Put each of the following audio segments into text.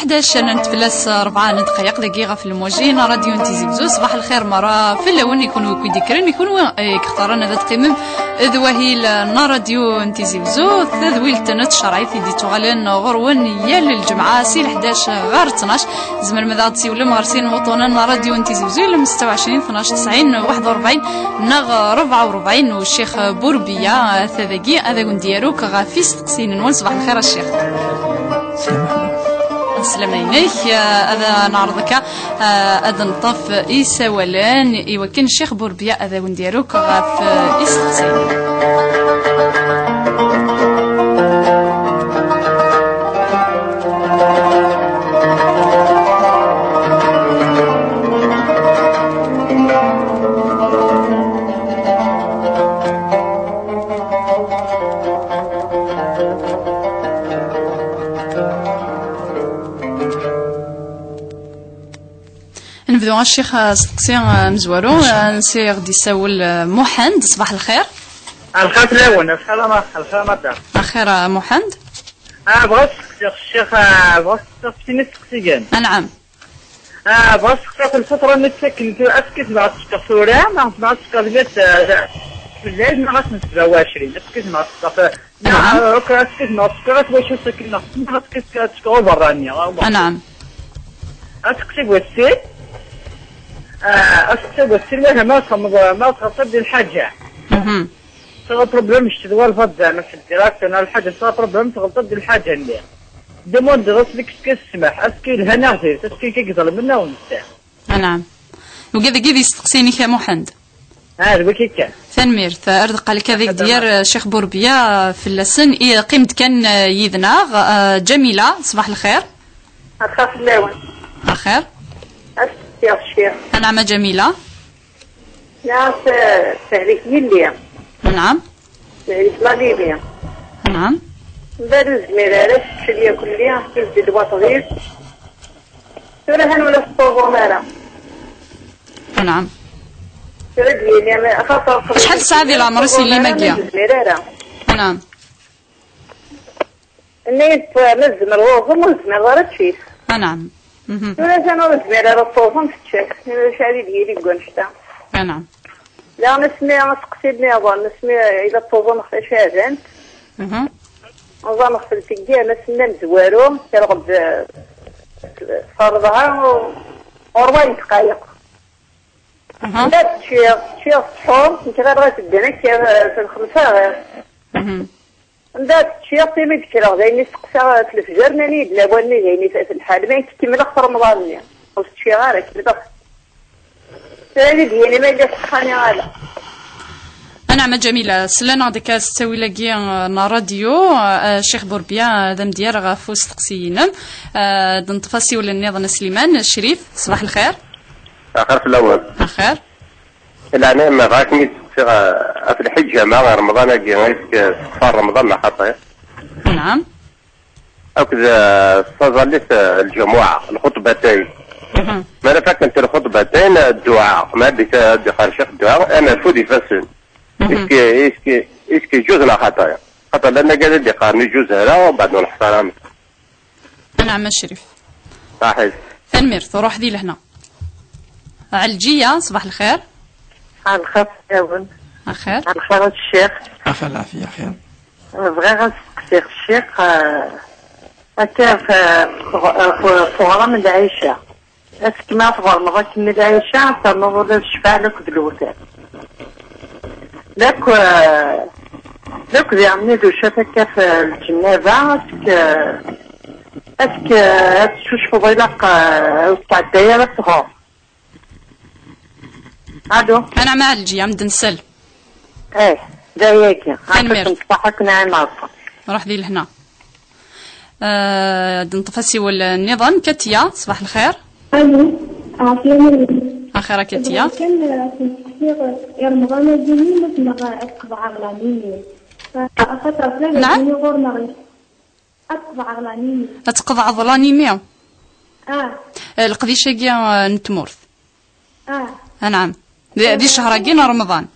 11 نتفلاس 4 دقائق دقيقة في الموجين راديو نتيزي بزو. صباح الخير مرة في الأول يكونوا كيدكرن يكونوا يختارون هذا تقيمم ذوهيل راديو نتيزي بزو تذويل تنت شرعي في دي تغالين غرون يال الجمعة سي 11 غار 12 زمر مذاعد سي ولا مغرسين وطونا راديو نتيزي بزو ل 26 12 90 41 نغ 44 والشيخ بوربيا ثذاقي هذا كنديرو كغافيس تقسين نون. صباح الخير الشيخ. السلام عليك. هذا نعرضك هذا نطف إيساولان يوكن الشيخ بوربيا هذا ونديروك غاف إستقسين. نبدو الشيخ سقسي مزوارو نسير دي ساول محمد. صباح الخير. الخير الاول الخير مدام الخير محمد. بغيت الشيخ بغيت تسقسيني السقسيان. نعم. بغيت تسقسي الفتره اللي ساكنت اسكت مع السوريا مع السكازيات في الليل ما غاتنسبها 20 اسكت مع السقف. نعم. اسكت مع السكرات واش ساكنه اسكت تسكو برانيا. نعم. اسكتي بوسي أستاذ السلمة ما تخطب الحاجة. صار بروبليم اشتدوا الفضة أنا في الدراسة أنا الحاجة صار بروبليم تغطب الحاجة اللي دمون درس لك كسمح أسكي الهنا غير أسكي كيقدر منا ونساه. نعم. وكذا كذا يستقسيني يا محمد. هذا بكي كان. ثنمير فأرد لك هذيك ديال الشيخ بوربيا في اللسن قيمت كان يذنا جميلة. صباح الخير. أخاف اللون. الخير. يا الشيخ. نعم جميلة. ناس تهريك ليبيا. نعم. تهريك ليبيا. نعم. بارز ميرارس شليا كليا تزيد الوطغير. ترهن ولا الصوغو مالا. نعم. تردي يعني أخاف. شحال ساعة ديال العمر اللي ماكيا. نعم. الناس مزمر وهو مزمر غير فيه. نعم. ولا كانوا مزمر الصوفهم في الشك. شادي ديالي يقول شتا. نعم. لا نسمي تقصيدني أظن نسمي إذا الطوفون خفي شاهدان. أظن خفل تجي نسمي مزوارو كرغب فرضها و40 دقائق. لا تشيخ صحور انت غير غتدينا في الخمسة غير. لا تشيخ تيمي بكرا غيني سقسا في الفجر ناني دلابواني غيني في الحال ما يكمل أخر رمضان خلص شي غير كذا. سالي ديالي ما إلا سخاني غالا. نعم جميلة. سلانا ديك ستاوي لاكي راديو الشيخ بوربيا ذا مديار غافوس تقسينا دنطفاسي ولا النظام سليمان الشريف. صباح الخير. الخير في الأول. الخير. الآن ما غاكني في الحجة ما رمضان أجي استغفار رمضان ما خطير. نعم. أكذا استظلت الجمعة الخطبتين. ما أنا فاكر أنت الخطبتين الدعاء ما أدي خارج الدعاء أنا فودي فسن. إسكي جوزنا خطايا خطا لأن قاعد أدي قارني جوزها لا وبعد نحترم. نعم الشريف. صحيح. ثنمير تروح دي لهنا. علجية. صباح الخير. الخير ياون. الخير. الخير الشيخ. عفا العافية خير. بغي غنسقسي الشيخ هكا في فورم العيشة اسك ما فورم غاكمل العيشة تنظر الشفاء لك بالوثاق لك يعني دو شافك في الجنابة اسك تشوش فضيلك وتاع الدايرة تغور. الو. أنا مع الجي عم دنسل. داياكي خنمير. نصبحك نعم عصا. روح دي لهنا. دنطفاسي ولا النظام كتيا. صباح الخير. الو. عافية. أخيرا كتيا. كان كثير رمضان الجميل مثل أتبع أغلانية. نعم. أتبع أغلانية. أتقضى عضلاني 100. القديشة كيا نتمورث. نعم. دي شهرين رمضان.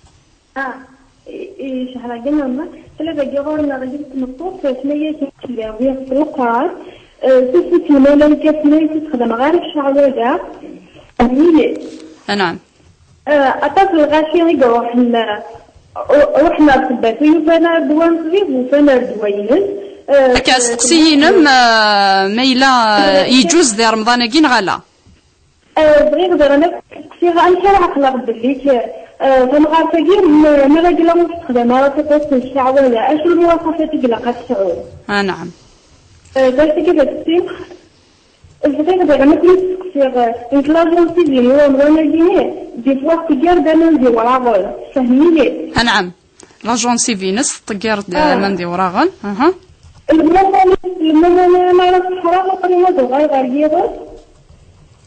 شهرين رمضان. ثلاثة جوارنا رجلت مطوف ثمانية كيلو في الوقت. سوسي كمالا كافناي تخدم غير الشعوذة. نعم. أطفال الغاشي يروح رحنا تباتي وفانا دوان صغير وفانا دوينس. كاس تقسيينم ميلا يجوز دي رمضان كين غلا. بغير دير انا تقسيها انشرح خلق باللي فنغار تاكي ما راجل مو تخدم راه تقسم الشعوذة اش المواصفات اللي قتعود. نعم. باش كيف تقسيم الفكرة ديال أنا كنت تقصير إنكلاجون سيدي هو مرانا جيني دي فوا تجار دانا وراغل فهميني. نعم. لاجون سيفينس تجار دانا وراغل. لما نعرف الحرام قرينا دوغاي غاريغل.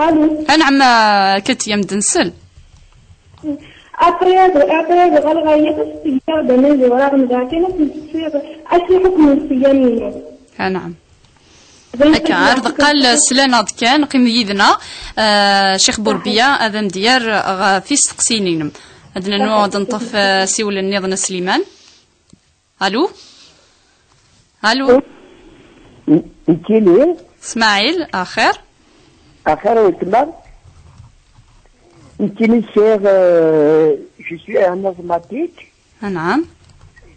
الو. نعم كتيا مدنسل. أطرياد غال غاريغل تجار دانا وراغل ذاكينا كنت تصير أشي حكم الصيانين. نعم. هكا عرض قال سلانا كان قيم يدنا شيخ بوربيا هذا مديار في سقسينينم عندنا نوع نطف سيول النظام سليمان. الو الو انتيني اسماعيل اخر وتمام انتيني سير جو سوي ان اوتوماتيك. نعم.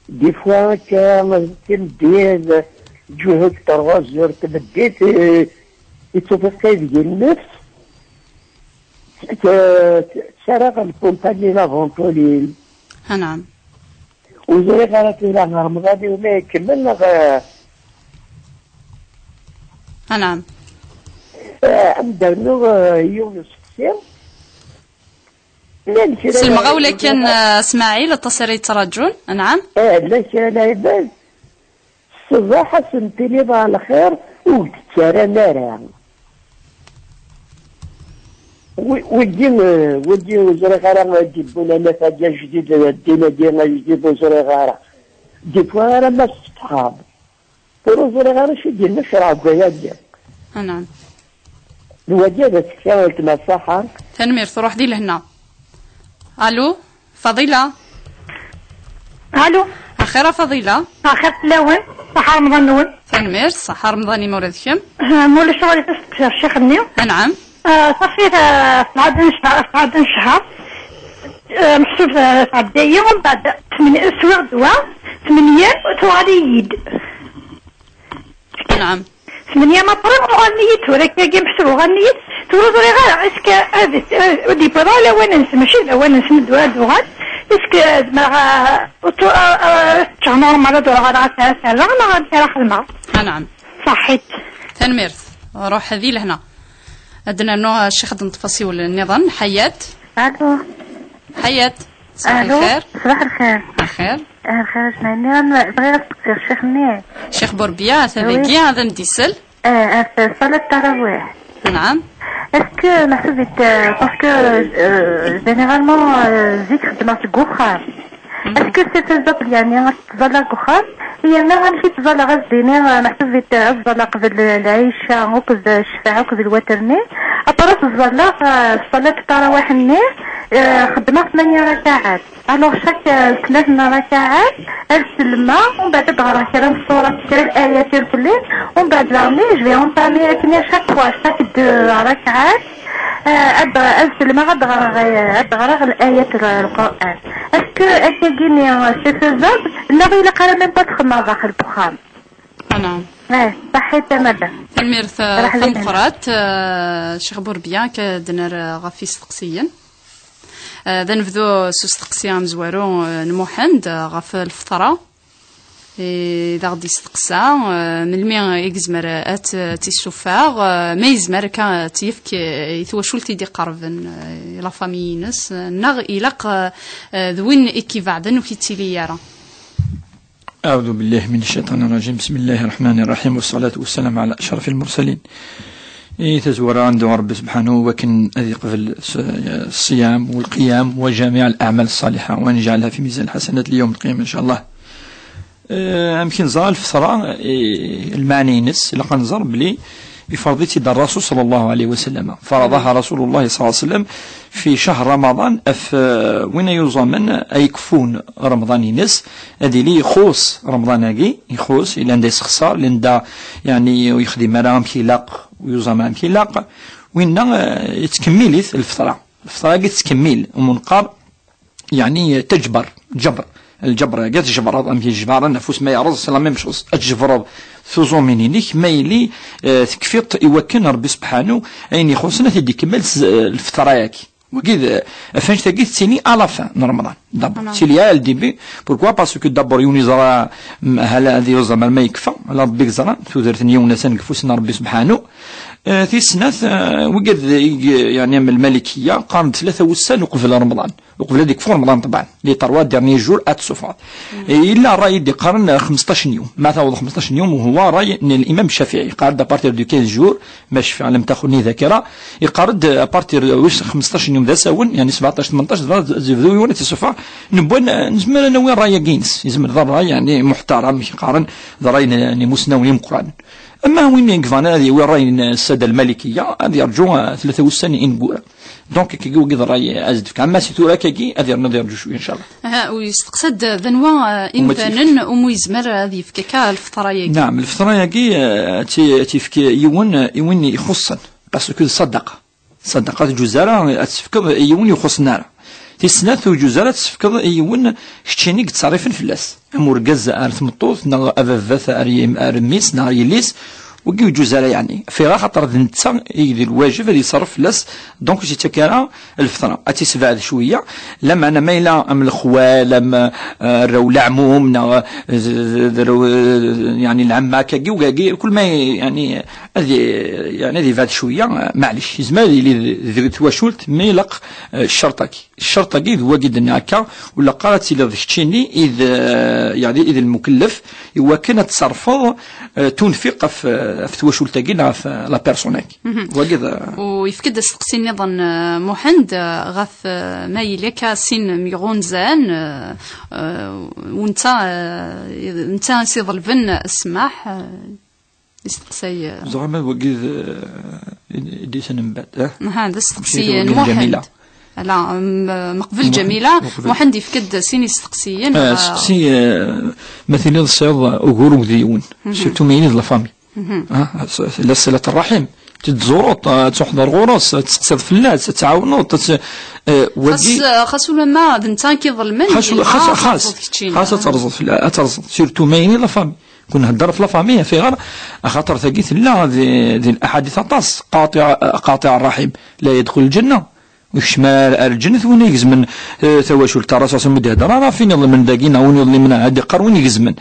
دي فوا كان تمدير جهد ترغزر تبديت يتوفق ديال النفس تسرق الكومباني لافونتولين. نعم. وزري غارت إلى رمضان وما يكمل نعم. عندنا يونس حسين سلمغا ولكن اسماعيل التصري ترجون. نعم. لا كان عباد الصباح سنتيني ضاع الخير وتتسارى نارا ودي وزري غارة جيبوا لنا فاجا جديد الدينا ديالنا جديد وزري غارة دي فوا راه ما صحاب وزري غارة شو ديالنا شرع قياد. نعم. الوجه تكاولت مع السحر تنمير تروح دي لهنا. الو فضيلة. الو اخيرا فضيلة. اخر تلاون صحة رمضان نون. تنمير صحة رمضاني موردكم. مول الشغل تستكثر الشيخ النيو. نعم. صفيت في 10 شهر محسوب في عداية ومن بعد 8 سواق دواء 8 وتوالي يد. نعم. 8 مطرق وغنيت ولكن كي محسوب وغنيت تروز لي غير اسك هذا ودي برا لا وين نسمع ماشي لا وين نسمع دواء اسك تشهر مرة دور غدا ساعة لا غادي راح الماء. نعم. صحيت. تنمير روح هذه لهنا عندنا نوع الشيخ نتفاصيل النظام. حياة. الو حياة صباح الخير. صباح الخير. الخير. الخير اسمعني بغيت نسقسي الشيخ منين شيخ بوربيا هذاكي هذا نديسل في صلاة التراويح. نعم. اسكو محسوبة باسكو جينيرالمون ذكر دماغ الكوخان اسكو سي فيزابل يعني تظل كوخان هي ما غنمشي تظل غزيني محسوبة تظل قبل العيشة وكذ الشفاعة وكذ الوترني أبرا تظل صلاة التراويح ني خدمة 8 ركعات الوغ شاك 3 ركعات السلمة ومن بعد تغرى كرا الصورة كرا الآيات الكلين ومن بعد لغني جوي اونطامي كني شاك فوا شاك 2 ركعات السلمة غدغرى الآيات القرآن اسكو اكاكيني سي فيزابل لا غير قرا ميم با تخدم داخل البخام. نعم. صحيت تماما. تنمير ثم قرات شيخ بوربيا كدنر غافي استقسيا ذا نبدو سوستقسيا مزوارو نموحند غاف الفطرة إذا غادي يستقسى من المي يجزمر ات تيسوفاغ ما يزمر كان تيفك يتوشول تيدي قربن لا فامينس نغ إلاق ذوين إكيفاعدن وكيتيلي يرى. أعوذ بالله من الشيطان الرجيم. بسم الله الرحمن الرحيم والصلاة والسلام على أشرف المرسلين. تزور عند رب سبحانه وكن أذي قبل الصيام والقيام وجميع الأعمال الصالحة ونجعلها في ميزان الحسنات اليوم القيامة إن شاء الله. يمكن زال الفترة المعني نس لقى نزر بلي بفرضية الرسول صلى الله عليه وسلم، فرضها رسول الله صلى الله عليه وسلم في شهر رمضان وين يزمن أي كفون رمضان ينس هذه لي يخوص رمضان هاكي يخوص إلا عنده استخسار لندا يعني يخدم مرام كيلاق ويزمن كيلاق وين يتكملت الفطرة تكمل ومنقر يعني تجبر الجبر قالت جبر أم جبر النفوس ما يعرض سلام مش أتجبر ثوزو منينيك ما يلي تكفيط يوكن ربي سبحانه أين يخصنا تدي كمل الفطرة ياكي وكذا فاش تلقيت سيني على فان رمضان دابا سيليا الديبي بوركوا باسكو دابا يوني زرا هلا هذه زعما ما يكفى على ربي زرا تودرتني وناس نكفوسنا ربي سبحانه في السنة وقد يعني من الملكية قارن 3 وسان وقبل رمضان وقبل هذيك في رمضان طبعا لي طروا ديرني جور اتسوفا الا راي دي قارن 15 يوم ما تعوض 15 يوم وهو راي الامام الشافعي قارن بارتير دو 15 جور باش فعلا لم تاخذني ذاكره يقارد بارتير واش 15 يوم ذا ساون يعني 17 18 زيدو يوم تسوفا نبون نزمر انا وين راي جينس يزمر ذا راي يعني محترم يقارن ذا راي يعني مسنوي قران. اما وين يقفانا هذه وين راي الساده الملكيه هذه يرجو 3 وسان انقوا دونك كي قيد راي ازد كما سيتو راكي هذه نرجو شويه ان شاء الله. ها ويستقصد ذنوا امثالا وميزمر هذه فكاكا الفطره ياكي. نعم الفطره ياكي تيفك يون يخصن باسكو صدقه الجزاره تفكر يون يخصنا تسنات وجزاره تفكر يون شتيني تصريف فلاس امور جزا ارث مطوط نا افافث ارميس نا يليس وكيو جزالة يعني في خاطر نتا يدير الواجب اللي يصرف فلاس دونك جي تكرا الفطره اتسبع شويه لما انا مايله ام الخوال ام الرو العموم يعني العمه كاكي كل ما يعني هذه فات شويه معليش زعما اللي تواشلت ميلق الشرطه كي هو قد هكا ولا قالت الى ذكتشيني اذا المكلف هو كان تصرفوا تنفق في تواشل تاكينا في لا بيرسونيك وكذا ويفكد استقسي نظن محمد غاف ما يلك سين ميغون زان وانت سي ظلفن اسمح استقسي زعما وكذا ديسن من بعد هذا استقسي محمد لا مقبل جميلة محمد يفكد سين استقسيين استقسي مثلا الصياد أغورو ديون سيرتو مينيز لا فامي لا صلة الرحم تتزوروا تحضر غروس تسقسي في الناس تعاونوا خاص لما دنتان كي ظلمن خاص ترزط سيرتو ميني لا فامي كون نهضر في لا فامي في غير خاطر ثقيت لا ذي الاحاديث طاس قاطع الرحم لا يدخل الجنه وشمال الجنة وين يجزمن تواشل تراس مدهدر راه فين من داكينا وين يظلم هذه قرون يجزمن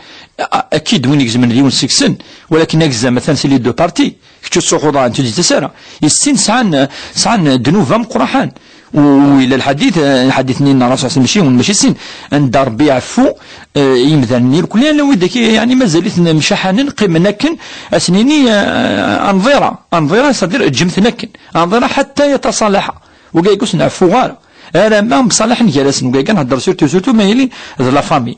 اكيد وين يجزمن ديون سكسن ولكن يجزم مثلا سي لي دو بارتي كتو سوخوضا انت دي تسارا يسين سعان دنوفا مقرحان والى الحديث حدثني ان الرسول ماشي سين ان ربي يعفو يمذني الكل لو داك يعني مازالت مشحنن قيمناكن اسنيني انظيره صدير جمثناكن انظيره حتى يتصالح وكايكوس نعفو غار انا ما مصالح نجلس وكاي نهضر سورتو ما يلي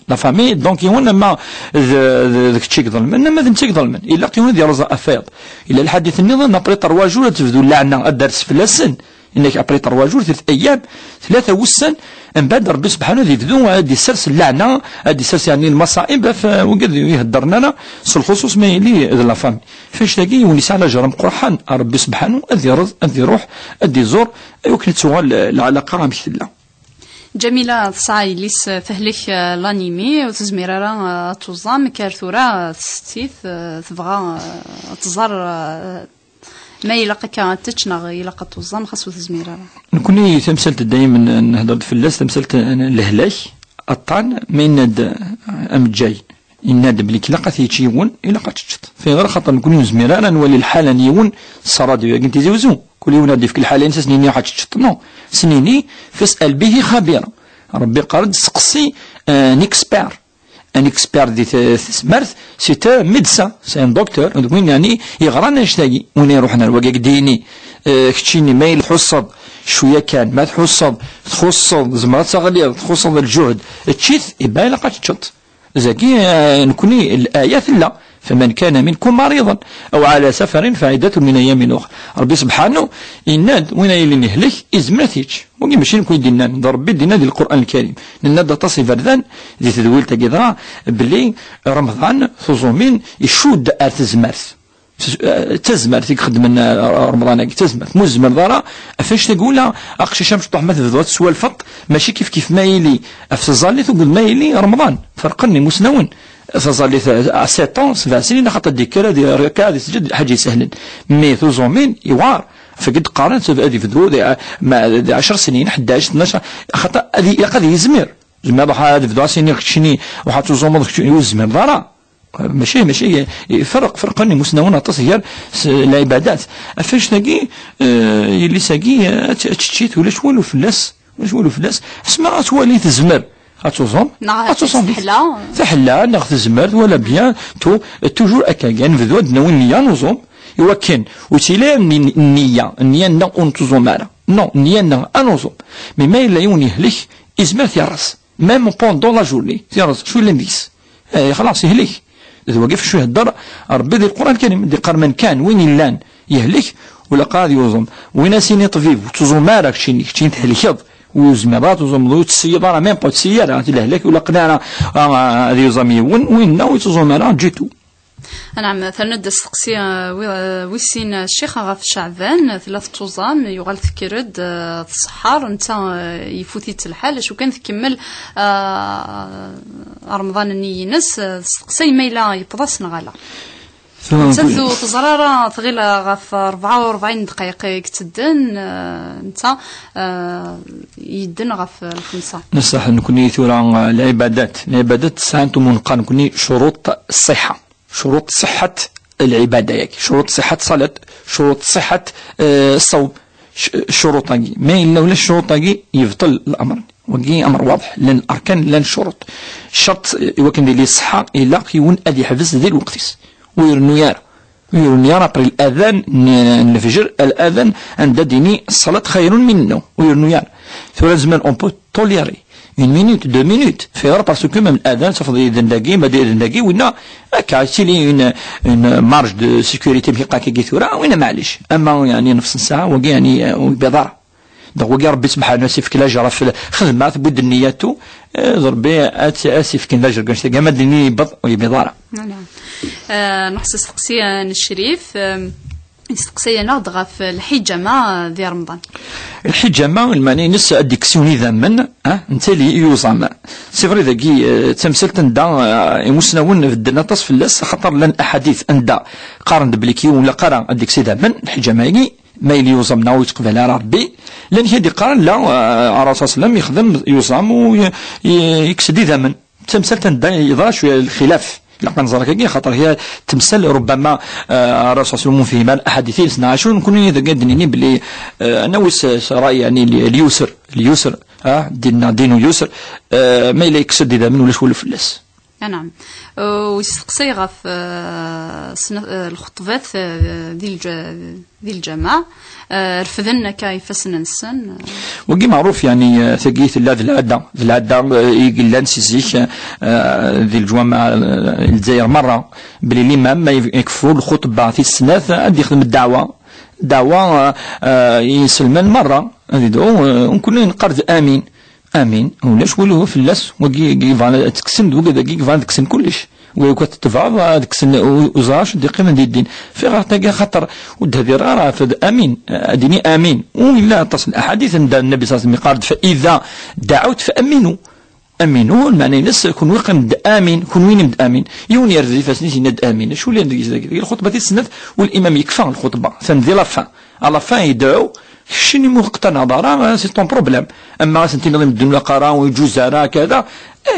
لا فامي دونك يون ما ذاك الشيء ظلم انما ذاك الشيء ظلم الا قيون ديال رزا افاض الى الحديث النظام ابري 3 جور تفدو اللعنه الدرس في السن انك ابري 3 جور 3 ايام 3 وسن من بعد ربي سبحانه يفدو هذه السرس اللعنه هذه السرس يعني المصائب وقد يهدرنا انا الخصوص ما يلي لا فامي فاش تلاقي ونسى على جرم قرحان ربي سبحانه اذي روح اذي زور يمكن تسوال العلاقه مثل لا جميلة تصعي ليس فهلك لانيمي وتزميرا توزام كارثورا ستيث تبغى تزار ما يلقى كاتشنا يلقى توزام خاصو تزميرا نكوني تمثلت دائما نهضر في اللاس تمثلت الهلاك الطعن ما يناد ام جاي يناد بلي كلا قاتيتشيون الا قاتشت في غير خاطر نكون نزميرا نولي الحاله نيون صراديو كنتي زوزو كل يوم نادي في الحالين سنيني حاتشت نو سنيني فاسال به خبيرا ربي قال سقسي ان اكسبير دي سمرت سيتا ميدسان سي ان دكتور وين يعني يغرانا شتاقي وين يروحنا الوقاك ديني كتشيني ما يلحصد شويه كان ما تحصد تخصد زمرات صغير تخصد الجهد تشيث يبان لقات تشط زكي نكوني الايات لا فمن كان منكم مريضا أو على سفر فعدة من أيام أخرى. ربي سبحانه يناد وين يلي نهلك إزماتيش وكي ماشي نكون دينا ربي دينا ديال القرآن الكريم نناد تصف فردان دي تدويل تقدرا بلي رمضان ثوزومين يشود أرتزمارث تزمرت يخدم رمضان تزمرت مزمر ضرا فاش تقول اقشي شمس طح مثل ذوات سوى الفط ماشي كيف ما يلي افزالي تقول ما يلي رمضان فرقني مسنون فزالي 7 7 سنين خاطر الذكرى ديال ركعه ديال سجد حاجه سهلا مي ثوزومين يوار فقد قارنت هذه في ذو مع 10 سنين 11 12 خاطر هذه قد يزمر زعما هذا في 10 سنين شني واحد توزوم يزمر ضرا ماشي فرقني مسنون تصير العبادات فاش تلاقي اللي ساقي تشيت ولا شوالو فلاس اسمع توالي تزمر غاتوزوم تحلا ناخ تزمر ولا بيان تو توجور اكاغان في ذود نوين نيا نوزوم يوكن وتيلا النيه نون توزوم مالا نو نيه انوزوم مي ما الا يوني هلك ازمر يرس ميم بوندون لا جورني يرس شو اللي خلاص يهلك إذا وقف شو يهدر ربي ذي القرآن الكريم ذي قرمن كان وين اللان يهلك ولا قاد يوزم وين سيني طفيف وتزوم مارك شيني تهلكض وزمرات وزمضو تسير راه ميم با تسير راه تلهلك ولا قنانا هذه يوزمي وين ناوي تزوم مارك جيتو. نعم ثنود السقسي ويسين الشيخ غاف شعبان 3 توزام يغال تكرد الصحار نتا يفوتيت الحال شو كان تكمل رمضان النينس السقسي ميلا يبضاس نغالا تزو تزرارة تغيلا غاف 44 دقيقة كتدن نتا يدن غاف الخمسة نصح نكوني ثورا العبادات سانتو منقا نكوني شروط الصحة شروط صحة العبادة ياك شروط صحة الصلاة شروط صحة الصوم شروط ما إلا ولا الشروط يبطل الأمر وكي أمر واضح لأن الأركان لأن الشروط الشرط يوكن لي الصحة إلا يكون أدي حفظ ذي الوقت ويرنو يارا بري الأذان الفجر الأذان عند ديني الصلاة خير من النوم ويرنو يارا ثم زمان أون بو توليري 1 minute 2 minutes فيرا باسكو ميم الأذان تفضل إذن لاقي ما دير لاقي وإنا كاعتيلي اون مارج دو سيكوريتي بحقا كي ثورا وإنا معليش أما يعني نفس الساعة وكي يعني بضار دونك وكي ربي سبحانه سيفك لاجر في الخدمة تبود النياتو ضربي اسيفك لاجر كاش تلقى ما ديني بض ويبضار. نعم نحس استقسيا الشريف استقسينا ضغا في الحجامة ذي رمضان الحجامة المعني نس الديكسيوني ذمن انت لي يوزام سي فري ذاكي تمثلت ندا مسنون في النطس في اللاس خاطر لن احاديث اندا قارن بليكي ولا قرا الديكسي ذمن الحجامة ما يلي يوزم ناوي يتقبل على ربي لان هي قارن لا الرسول صلى الله عليه وسلم يخدم يوزام ويكسدي ذمن تمثلت ندا يضرا شويه الخلاف لقد نظرك خاطر هي تمثل ربما الرسول صلى الله عليه وسلم فيه الاحاديث 12 نكون اذا قادني بلي انا وس راي يعني اليسر دينو يسر ما الا يكسد اذا من ولا شويه فلاس. نعم ويستقصي غاف الخطبات ديال الجماعه رفضنا كيفسنا السن وكي معروف يعني ثقيت الله ذي العاده يقول نسيك ذي الجوامع الجزائر مره بلي الامام ما يكفوا الخطبه في السنات عاد يخدم الدعوه يسلمان مره ونكون نقرض امين ولاش ولو في اللاس وكي فان تكسن وكذا كي فان تكسن كلش وكنت تفعل تكسن وزاش دي قيمه ديال الدين في غير خاطر ود هذه راه امين ديني امين ولا تصل الاحاديث عند النبي صلى الله عليه وسلم قال فاذا دعوت فامنوا المعنى الناس كون وقم امين كون وين امين يوني يرزي فاسني ند امين شو اللي الخطبه ديال السنه والامام يكفى الخطبه ثندي لافان على فان يدعو شنو مقتنع ضرا سي طون بروبليم اما سنتيني من قرا ويجوز راه كذا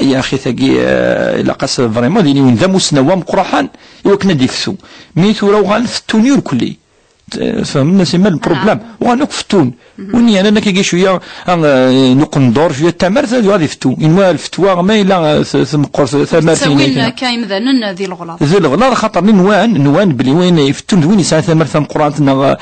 يا اخي ثقي لاقاس فريمون ديني وين ذا مسنوا مقرحان يوكنا ديفسو ميتو راه غنفتوني الكلي فهمنا سي مال البروبليم وغنفتون وني انا كي شويه نقندور شويه التمر غادي يفتو انوا الفتوى ما الا ثمقر ثمر سوين كاين ذنن ذي الغلار خاطر نوان بلي وين يفتون وين يسال ثمر ثم قران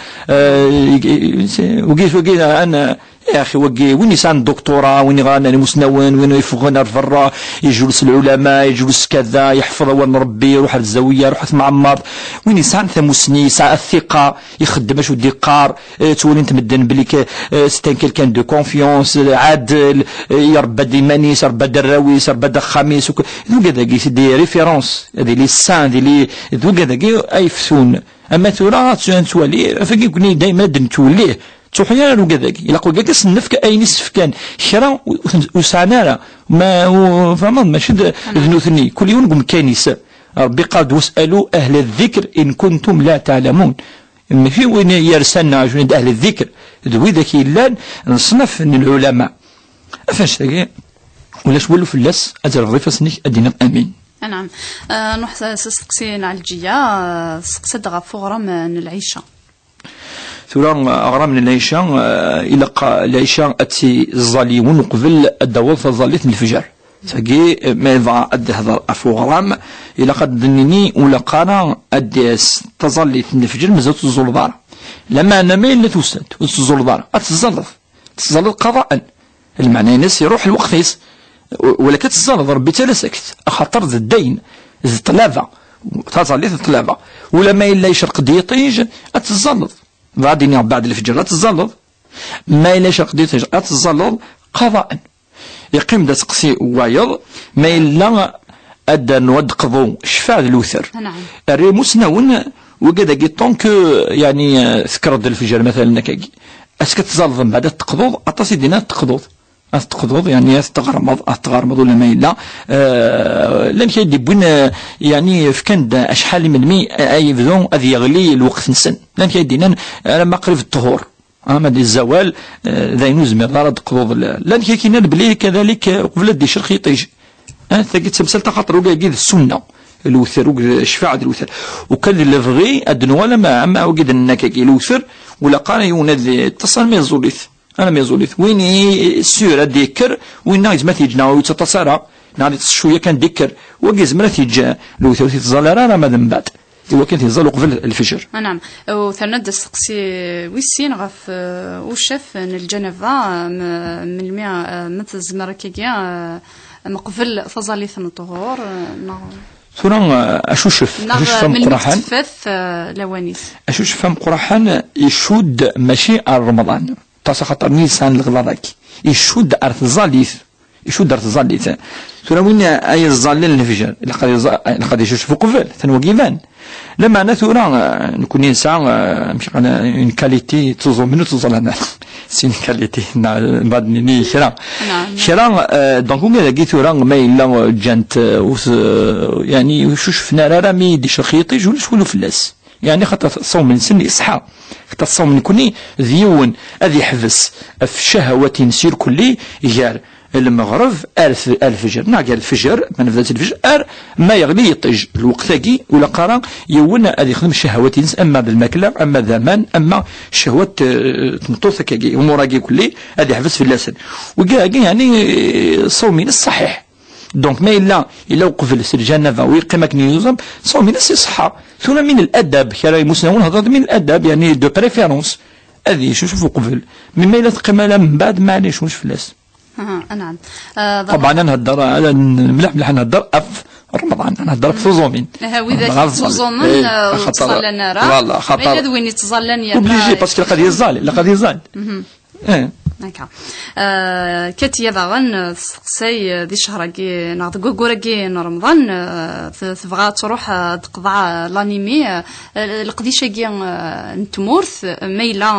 وكيش انا يا اخي وين يسان الدكتوراه وين غانا المسنون وين يفغنا الفرا يجلس العلماء يجلس كذا يحفظ وين ربي يروح للزاويه يروح معمر وين يسان ثمسني ساعه الثقه يخدم اش ودي قار تولي انت مدن بليك ستان كيلكان دو كونفيونس عادل يربى ديمانيس يربى دراويس يربى دخاميس ذو كذا دي ريفيرونس هذه لي سان دي ذو كذا ايفسون اما ترى تولي فكي دائما توليه تحيا لو كذاك الا قول لك النفك اي نصف كان شرا وسعنارا ما فما ماشي ذنوثني كل يوم نقوم كنيسه ربي قال واسالوا اهل الذكر ان كنتم لا تعلمون ماشي وين يرسلنا جند اهل الذكر ذوي ذاك يلان نصنف من العلماء فاش تاكي ولاش ولو فلاس اجر ضيفه سنيك ادينا امين. نعم نروح سقسين على الجيه سقسد غف غرام العيشه ثوران أغرام من العيشة إلى العيشة أتي الظالمون قبل الدوال فظلت من الفجر تاكي ماذا أدي هذا أفوغرام إلى قد ظنني ولا قانا أدي تظلت من الفجر مازالت الزلطار لما أنا ميل لتوسد الزلطار تزلط قضاء المعنى الناس يروح الوقت يس ولا كتزلط ربي تلا سكت خاطر الدين الطلابة تظلت الطلابة ولا ما إلا يشرق ديطيج أتزلط بعدين بعد الفجر أتزلط ما إلا يشرق ديطيج أتزلط قضاء يقيم دا تقسي وايض ما إلا أدى نود قضو شفاع الوثر الريموس ناون وكذا كي طونك يعني ذكرت الفجر مثلا كاكي اسكت تزلط من بعد تقضوض أطاسي دينا تقضوض يعني تغرمض ولا ما إلا لان كيدي بوين يعني فكان أشحال من مي أي بدون أذ يغلي الوقت نسن لان كيدينا لما قريب الطهور أما دي الزوال ذاينو زمير غارد قضوض لان كيكينا بلي كذلك قبل دي شرخ يطيج ثقيت تمثال خاطر وكاكي السنة الوثر شفاعة الوثر وكان اللي بغي أدنوا لما أما وجد النكاكي الوثر ولا قال يونذ اتصل ما يزوليث أنا ما يزوليث وين السيرة ديكر وين نايز ما تيجنا ويتصارى نادي شوية كان ديكر وجز ما تيجي الوثر تظل راه ما من بعد هو كان تيظل قبل الفجر. نعم وثناد السقسي ويسين غف وشاف الجنفة من الماء مثل زمركيا مقبل فظليث الطهور ثوران أشوف فم قرحان لوانيس أشوف فم قرحان يشود ماشي رمضان تاسع خاطر نيسان الغلاضاك يشود أرث زاليث ثوران وين أي الظالين الفجر لقد يشوف قبل ثنوقيفان لما أنا ثوران نكون إنسان مش أنا كاليتي تزول منو تزول أنا سين كاليتي بعد مني شران دونك وين لقيت ثوران ما إلا جنت يعني وش شفنا رامي دي شخيطي جولش ولو فلاس يعني خاطر صوم من سن إصحى خاطر صوم من كوني ذيون أذي حفظ في شهوة نسير كلي يجار المغرب الفجر ناقل الفجر من بدات الفجر ما يغلي يطيج الوقت ثاقي ولا قرا يونا هذه يخدم الشهوات اما بالماكله اما الزمان اما الشهوات تمطوث كاكي وموراكي كلي هذه حفظ في اللسان وكاكي يعني صومين الصحيح دونك ما الا وقف الجنة ويقيمك نيوزم صومين الصحة ثم من الادب كراي مسنون هذا من الادب يعني دو بريفيرونس هذه شوفوا قبل مما الا تقيم من بعد معليش واش فلاس. نعم طبعا انا نهضر على مليح نهضر اف رمضان نهضر في زومين واذا تزومن تصلنا راه والله خاطر وين يتظلن يا اوبليجي باسكو القضيه الزال هكا كتيا باغن سقسي دي شهركي ناض كوكوراكي رمضان تبغى تروح تقضع لانيمي القديشاكي نتمورث ميلا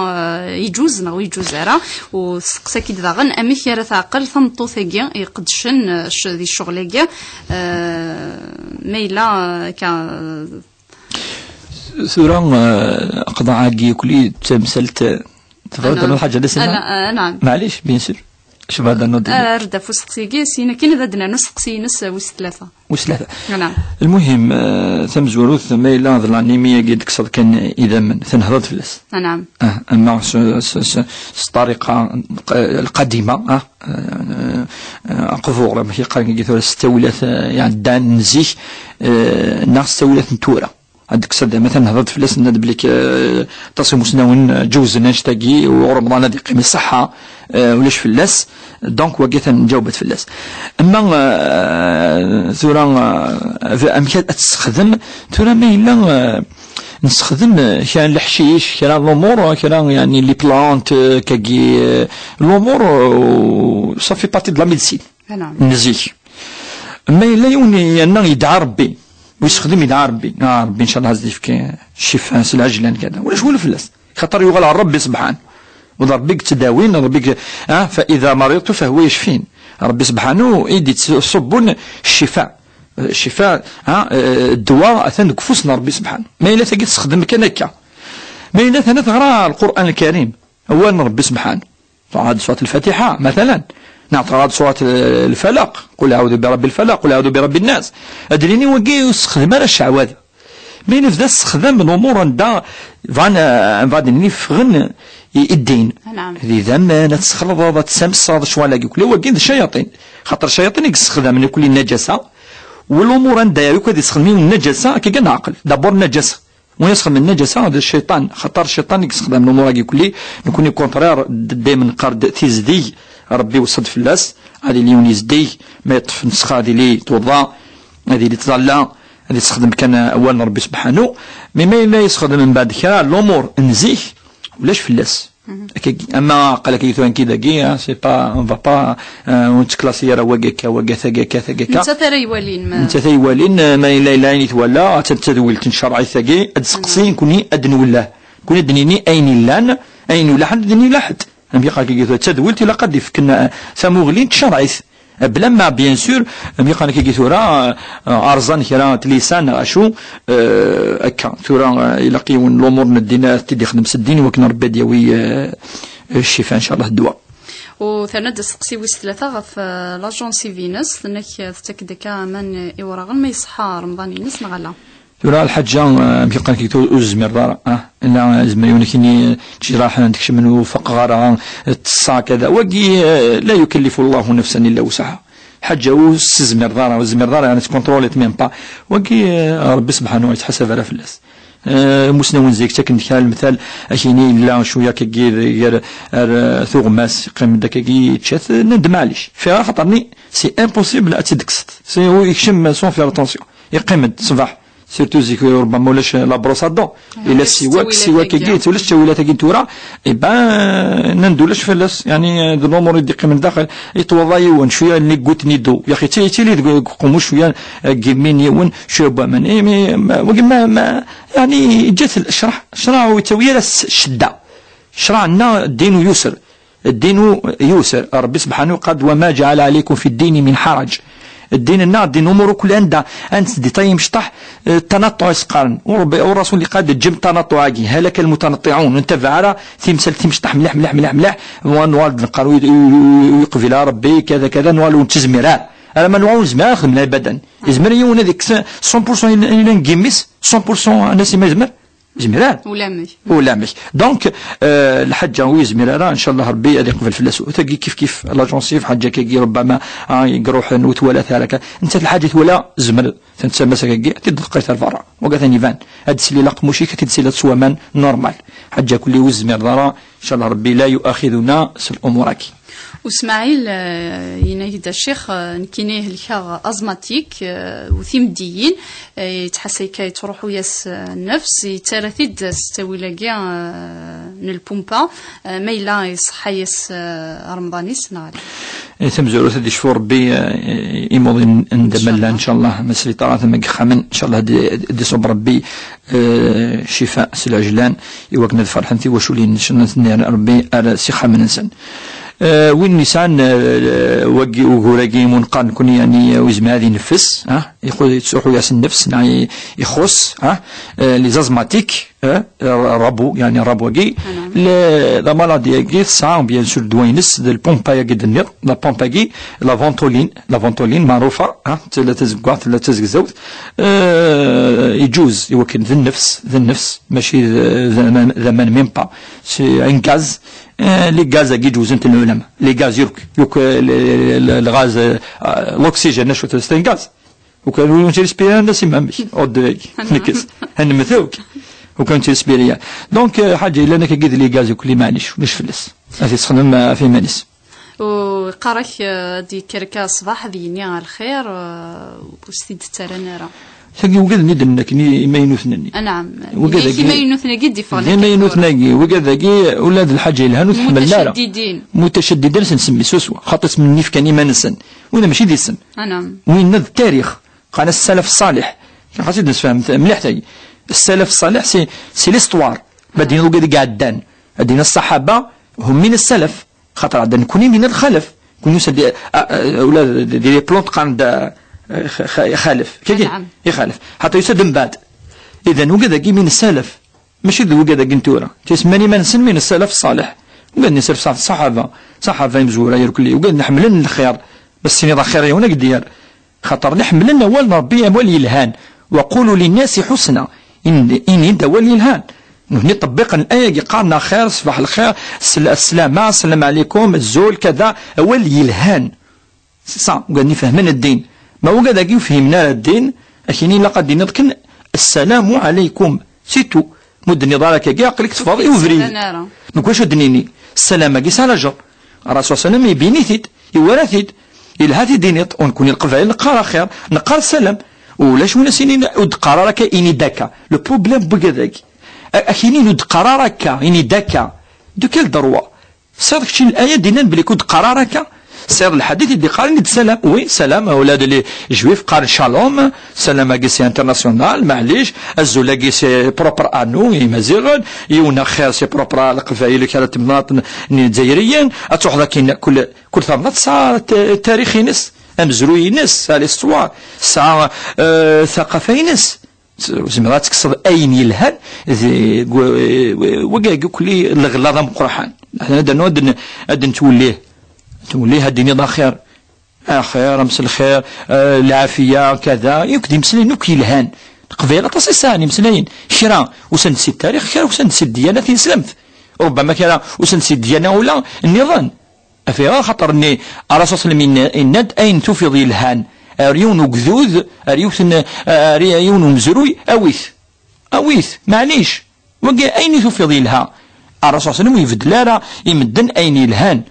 يجوز نو يجوز راه وسقسا كي باغن اميك راه تعقل ثمطوثاكي يقدشن دي الشغلاكي ميلا كا سورة قضاعاكي كلي تمثلت تفضل الحاجة لسنا نعم معليش بيان سور شوف هذا النوض ردا فسقسيكي سينا كاين بدنا نسقسي نس وثلاثة نعم المهم ثم زوروث ما إلا هذا الأنيمية قد كسر كان إذا من ثنهضت فلس نعم أما الطريقة القديمة أقفور ما هي قال كي استولت يعني دان نزيح ناس استولت نتورة عندك صدق مثلا هضرت فلاس ناد بليك تصيم سناون جوز ناشتاقي ورمضان هذه قيمة الصحة ولاش فلاس دونك وقيت نجاوبت فلاس. اما ثورا امكان تستخدم ثورا ما الا نستخدم كان الحشيش كان الامور كان يعني لي بلانت كاكي الامور صافي بارتي دو لا ميديسين نزيه. ما الا يوني انه يدعى ربي ويستخدم يدعى ربي ربي ان شاء الله هزي فيك الشفاء العجلان كذا ولا شغل فلاس خاطر يغال على ربي سبحانه وربيك تداوين ربيك فاذا مرضت فهو يشفين ربي سبحانه يدي تصبون الشفاء الدواء اثن كفوسنا ربي سبحانه. ما الا تجي تستخدم كان هكا ما الا ثنا تقرا القران الكريم هو ربي سبحانه هذه سوره الفاتحه مثلا نعطى سوره الفلق قل اعوذ برب الفلق قل اعوذ برب الناس ادريني وقي يستخدم على الشعوذه ما ينفذ استخدام الامور عند فان فغن الدين اذا ما نتسخلط تسمس شوالا كل وقي الشياطين خاطر الشياطين يستخدم من كل النجاسه والامور عندها يكون يستخدمون النجاسه كي نعقل دابور النجاسه ويسخدم النجاسه هذا الشيطان خاطر الشيطان يستخدم الامور كل نكون كونترير دائما قرد تيزدي ربي وصد فلاس هذه اللي يونيزدي ما يطف نسخه هذه اللي توضا هذه اللي تظلى هذه تستخدم كان اول ربي سبحانه ما لا يستخدم من بعد كذا الامور نزيه ولاش فلاس. اما قال لك يثوان كذا كي سي با اون فا با ونتكلاسي راه واقا ثقا انت ثريوالين انت ثريوالين ما الا الا يتولى تتدول تنشرعي ثقي ادسقسي كوني ادن ولا كوني ادنيني اين لان اين ولا حد ادني لا حد ام يقال كي تدولت الا قد فكنا ثموغلين تشرعيث بلا ما بيان سور ام يقال كي ثورا ارزان كرا لسان اشو هكا ثورا يلاقيون الامور ندينا تدي خدم سدين وكنا ربي ديوي الشفاء ان شاء الله الدواء. وثنا سقسي ويس ثلاثه غف لاجونسي فينس انك تتاكد كمان ايوراغن ما يصحى رمضان ينس نغلا ثورا الحجه يقال كي تزمر دار لا زمريون كني جراح عندك منو فقره تصا كذا وقي لا يكلف الله نفسا الا وسعها حجه وزمر دار وزمر دار يعني تكونتروليت ميم با وقي ربي سبحانه يتحسب على فلاس مسنون زيك تكن المثال اشيني لا شويه كي ثغماس قيم داك كي تشات ندم عليش فيها خاطرني سي امبوسيبل اتدكست سي هو يكشم سون فير اتونسيون يقيمد صباح سيرتو زيك ربما ولاش لا بروس ادون الا السواك كيت ولاش تولات كي تورا اي با ندولش فلاس يعني ذو الامور يدق من داخل يتوضا يون شويه اللي قلت نيدو يا اخي تي لي قوموا شويه كيمين يون شويه من ما يعني جات الشرع ويتويا الشده شرعنا الدين يسر الدين يسر ربي سبحانه قد وما جعل عليكم في الدين من حرج الدين النار دين امور كل عندها انت دي طيب مشطح التنطع يسقرن والرسول اللي قاد الجم تنطع هلك المتنطعون انت فعلا تمثل تمشطح ملح ملح ملح ملح ونوال نقروا يقفل ربي كذا كذا نوالو تزميرات انا ما نوالو زمار خدم البدن يزمريون هذيك 100% الى نقمس 100% الناس ما يزمر زميرات ولا مش دونك الحجه هو زميرات ان شاء الله ربي غادي يقبل فلاس وتاكي كيف لاجونسيف حاجه كي ربما يروح نوت ولا ثالك انت الحاجه ولا زمر تنسى كي تدقيت الفرع وقا ثاني فان هاد السليله قموشي كتسيله سوامان نورمال حاجه كل وزمير دارا ان شاء الله ربي لا يؤاخذنا الامور كي واسماعيل ينايد الشيخ نكينيه الكاغ ازماتيك وثيمديين يتحسي كي تروحوا ياس النفس يتراثيد ستوي لاكيا نالبومبا ميلا يصحى ياس رمضانيس نهار ثم زورو تدي شفور ربي يمضي ندمل ان شاء الله مسلي طرات ما خمن ان شاء الله دي صبر ربي شفاء سلاجلان يوقنا الفرحنتي وشولين شنو ربي على سخه من انسان وين نسان وقي وغوراقي منقان كون يعني وزمادي نفس يقول تسوحوا ياس النفس يعني يخص لي زازماتيك رابو يعني رابوغي لا مالادي كي سا بيان سور دوينس ديال البومبا قد النير لا بومباكي لا فونتولين معروفه لا تزقات لا تزقزوت يجوز يوكل ذي النفس ماشي زمان ميم با سي ان غاز لي غاز كي يجوز انت العلماء لي غاز يوك الغاز الاكسجين نشوف ستين غاز وكانوا تيرسبيري انا سي مامي وداك نكس هنمثوك وكان تيرسبيري دونك حاجه الا انا كيقيد لي غاز وكل معليش ولاش فلس هذه تخدم في مانيس وقراك دي كركا صباح ديني على الخير وستيد ترنرا ثاني وقد ندنك ما ينوثنني نعم كيما ينوثناكي ديفالك كيما ينوثناكي وكذاك ولاد الحاجه الهان وتحمل لا متشددين نسمي سوسوا خاطر من نيف كاني ما نسن وانا ماشي دي السن نعم وين التاريخ قال السلف الصالح خاصني نفهم مليح تاعي السلف الصالح سي ليستوار بعدين وقد قعدان هادين الصحابه هم من السلف خاطر عندنا كوني من الخلف كون يسد ولا دي بلونط قاند يخالف كي يخالف حتى يسد من بعد اذا وكذا من السلف ماشي ذو كذا كنتورا تسماني ما نسمي من السلف الصالح وقال نسلف صالح صحابه مزوره يركلي وقال نحملن الخير بس نضا خير هنا قدير خاطر نحملن اول ربي ولي الهان وقولوا للناس حسنا ان انت ولي الهان نطبق الآية قالنا خير صباح الخير السلامة السلام عليكم الزول كذا ولي الهان صح وقال نفهمنا الدين ما هو قاعد يفهمنا الدين أكيني لقد نذكر السلام عليكم سيتو مد النظارة كي عقلك تفاضي وفري نكوش دنيني السلام كيس على جر الرسول صلى الله عليه وسلم يبينيثيد يورثيد الهاتي دينيط ونكون القبائل نقرا خير نقرا السلام ولاش ولا سنين ودقرا راك إني داكا لو بروبليم بكذاك أكيني ند قرارك إني داكا دو كيل دروا صار شي الآية دينا بلي كنت قرارك صار الحديث اللي قال ند سلام وي سلام أولاد لي جويف قال شالوم سلام كيسي انترناسيونال معليش الزولا كيسي بروبر أنو مازيغن يونا خير سي بروبر القبائل اللي كانت مناطق الجزائريين أتروح ذاك كل ثمرات ساعة تاريخي نس أمزروي نس الاستوار ساعة ثقافي نس زعما تكسر اين يلهان وكاع كلي الغلاظه مقرحان حنا درنا توليه الدنيا دا خير خير امس الخير العافيه كذا يمكن يمسلين نوك يلهان قبيله تصيصاني مسلين شرا وسنسي التاريخ خير وسنسي الديانه اسلمت ربما كان وسنسي الديانه ولا النظام فيها خاطر اني الرسول صلى الله عليه وسلم الند اين تفيض يلهان ريون وقذوذ ريون ومزروي أويث معليش وقا أين تفيض لها الرسول صلى الله عليه وسلم يفدل لا يمدن أين يلهان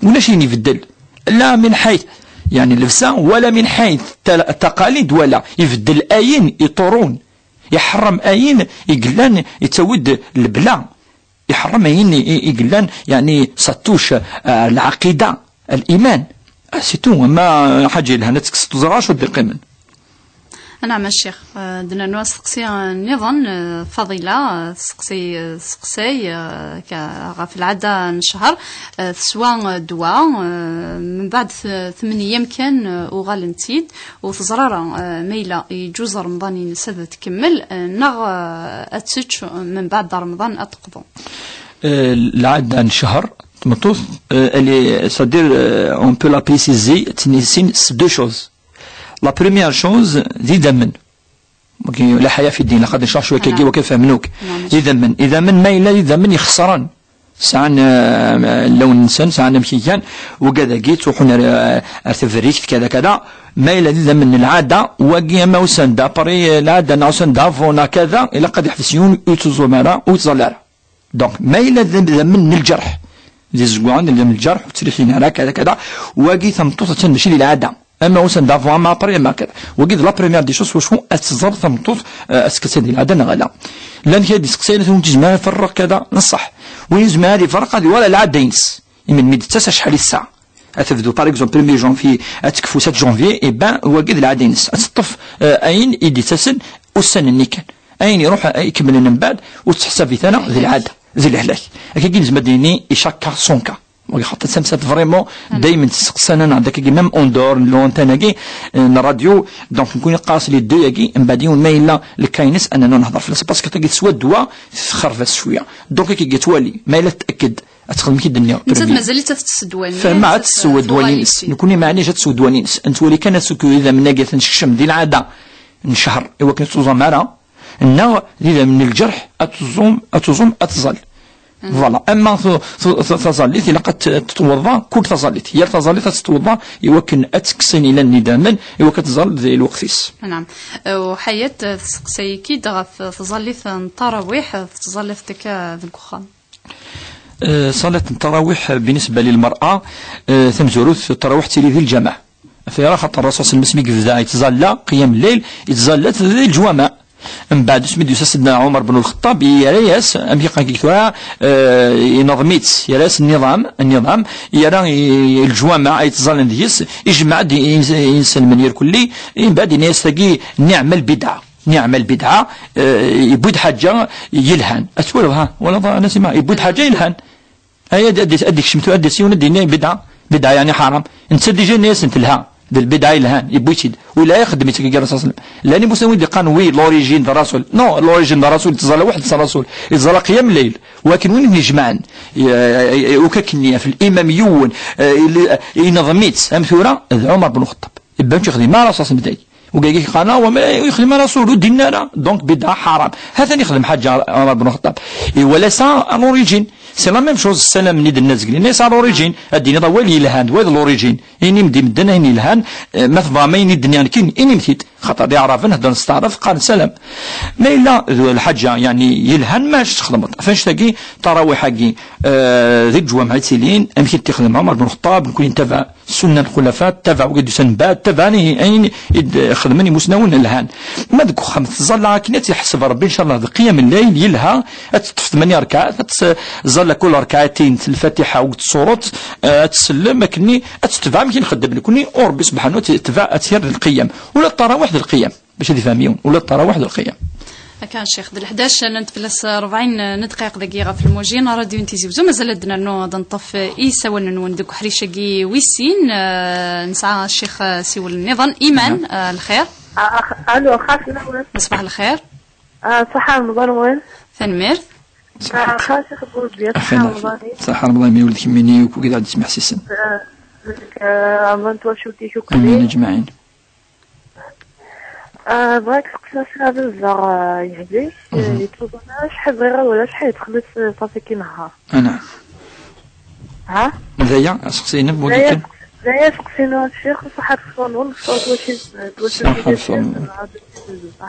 ولا شيء يفدل لا من حيث يعني اللبسة ولا من حيث التقاليد ولا يفدل أين يطورون يحرم أين يقلان يتود البلا يحرم أين يقلان يعني سطوش العقيدة الإيمان سيتو ما حاجة لها نتكس تزراش ودير قيمن نعم الشيخ دنا نواس سقسي النظام فضيلة سقسي في العادة نشهر سواء دواء من بعد 8 أيام كان وغالنتيد وتزرارة ميلة يجوز رمضان ينسد تكمل نغ أتسج من بعد رمضان أتقضو العادة نشهر مطوف c'est-à-dire on peut la préciser c'est deux choses. La première chose إذا من لا حياة في الدين لقد نشرح شوية كي وكيف منوك إذا من ما إلا إذا من يخسران ساعن لو الإنسان ساعن مشيان وكذا جيت وحنا ارتفريكت كذا كذا ما إلا إذا من العادة وقيا ما وسن دابري العادة ناوسن دافونا كذا إلا قد يحفسيون يتزومارا ويتزلارا دونك ما إلا إذا من الجرح زي زقوان اللي من الجرح وتريحين على كذا كذا وقي ثمطوط ماشي للعاده اما وسن دافوا ما بري ما كذا وقي لا بريمير دي شوز واش هو اتزر ثمطوط اسكت هذه العاده غلا لان كي ديسكسينا تجمع فرق كذا نصح ويجمع هذه فرق هذه ولا العاده ينس من ميديتا شحال الساعه اتفدو باغ اكزومبل 1 جونفي اتكفو 7 جونفي اي بان وقي العاده ينس تطف اين يدي تسن والسن النيكان اين يروح يكمل من بعد وتحسب في ثنا ذي العاده زي الحلاك هكا كي مديني يشكر سونكا وي خاطر سمسات فريمون دائما تسقسنا عندك كي ميم اون دور لون تاناكي الراديو دونك نكون قاص لي دو ياكي من بعد يوم ما الا الكاينس اننا نهضر في باسكو تلقى تسوى الدواء تخرفس شويه دونك كي تولي ما الا تاكد تخدم كي الدنيا انت مازال تتسدواني فما تسوى الدوانيس نكوني معني جات تسوى الدوانيس انت ولي كانت سكو اذا من ناقص نشكشم ديال العاده نشهر ايوا كنت توزا معنا إنه إذا من الجرح أتظم أتظل فوالا. اما تظليت الا قد تتوضا كل تظليت هي تظليت تتوضا يمكن اتكسين الى النداما يمكن تظل ذي الوقتيس. نعم. وحياه تسقسي كي تظليت التراويح تظليت ديك الكخان. صلاة التراويح بالنسبة للمرأة ثمزروث التراويح تيلي ذي الجماعة في خاطر الرسول صلى الله عليه وسلم يبدا يتظلى قيام الليل يتظلت ذي الجوامع. من بعد سميتو سيدنا عمر بن الخطاب يراس امي قاكيتوا ينظميت يراس النظام يرى الجوامع يتظلن ديس يجمع انسان من يركلي من بعد يستقي نعم البدعه يبود حاجه يلهن اتولها ولا انا سمع يبود حاجه يلهن هيا اديك شمتو ادي سيون ديني بدعه يعني حرام انت ديجا الناس انت لها بالبدعه يلهان يبويتيد ولا يخدم يتكي الرسول صلى الله عليه وسلم لاني مسوي اللي قال وي لوريجين دا رسول نو لوريجين دا رسول تظل واحد الرسول يتظل قيام الليل ولكن وين يجمعن وككنيه في الامام يون ينظميت امثوره عمر بن الخطاب يبان يخدم مع الرسول صلى الله عليه وسلم وقال لك قناه وما يخدم رسول ديننا دونك بدعه حرام هذا يخدم حاجه عمر بن الخطاب ولا سا لوريجين سي لا ميم شوز السلام نيد الناس قلنا ناس لوريجين الدين هذا هو اللي يلهان وهذا لوريجين اني مدي مدنا اني يلهان مثلا ما يني الدنيا كاين اني متيت خاطر يعرف نهضر نستعرف قال سلام ما الا الحاجه يعني يلهان ماش تخدم فاش تلاقي تراويح حقي ذي الجوامع تيلين امشي تخدم عمر بن الخطاب نكون يتبع سنه الخلفاء تبع وقد سنبات تبعني اين يخدمني مسنون الهان ما ذوك خمس ظل كي تحسب ربي ان شاء الله قيام الليل يلها تطف 8 ركعات ظل كل ركعتين الفاتحه والصورات تسلم كني تتبع يمكن نخدم كوني وربي سبحانه تتبع تير القيام ولا التراويح القيام باش تفهميون ولا التراويح القيام. كان شيخ ديال 11 نتفلس 40 دقائق دقيقه في الموجين راديو نتيزي بزو مازال عندنا نوض نطف ايساون نوندك حريشكي ويسين نسعى الشيخ سيول النظام ايمان الخير. الو خاف نوال صباح الخير. صحه رمضان وين ثنمير خاص خبر بيت صحه رمضان مي ولدك مني وكذا عاد تسمع سيسن عملت واش وديك امين اجمعين. بغيت نسقسي هذا الزر يهدي يتوضنا شحال صغيره ولا شحال يدخلت صافي كي نهار. نعم. ها؟ ذايا سقسينا بوليكن. ذايا سقسينا الشيخ صحة الصون والصوت واش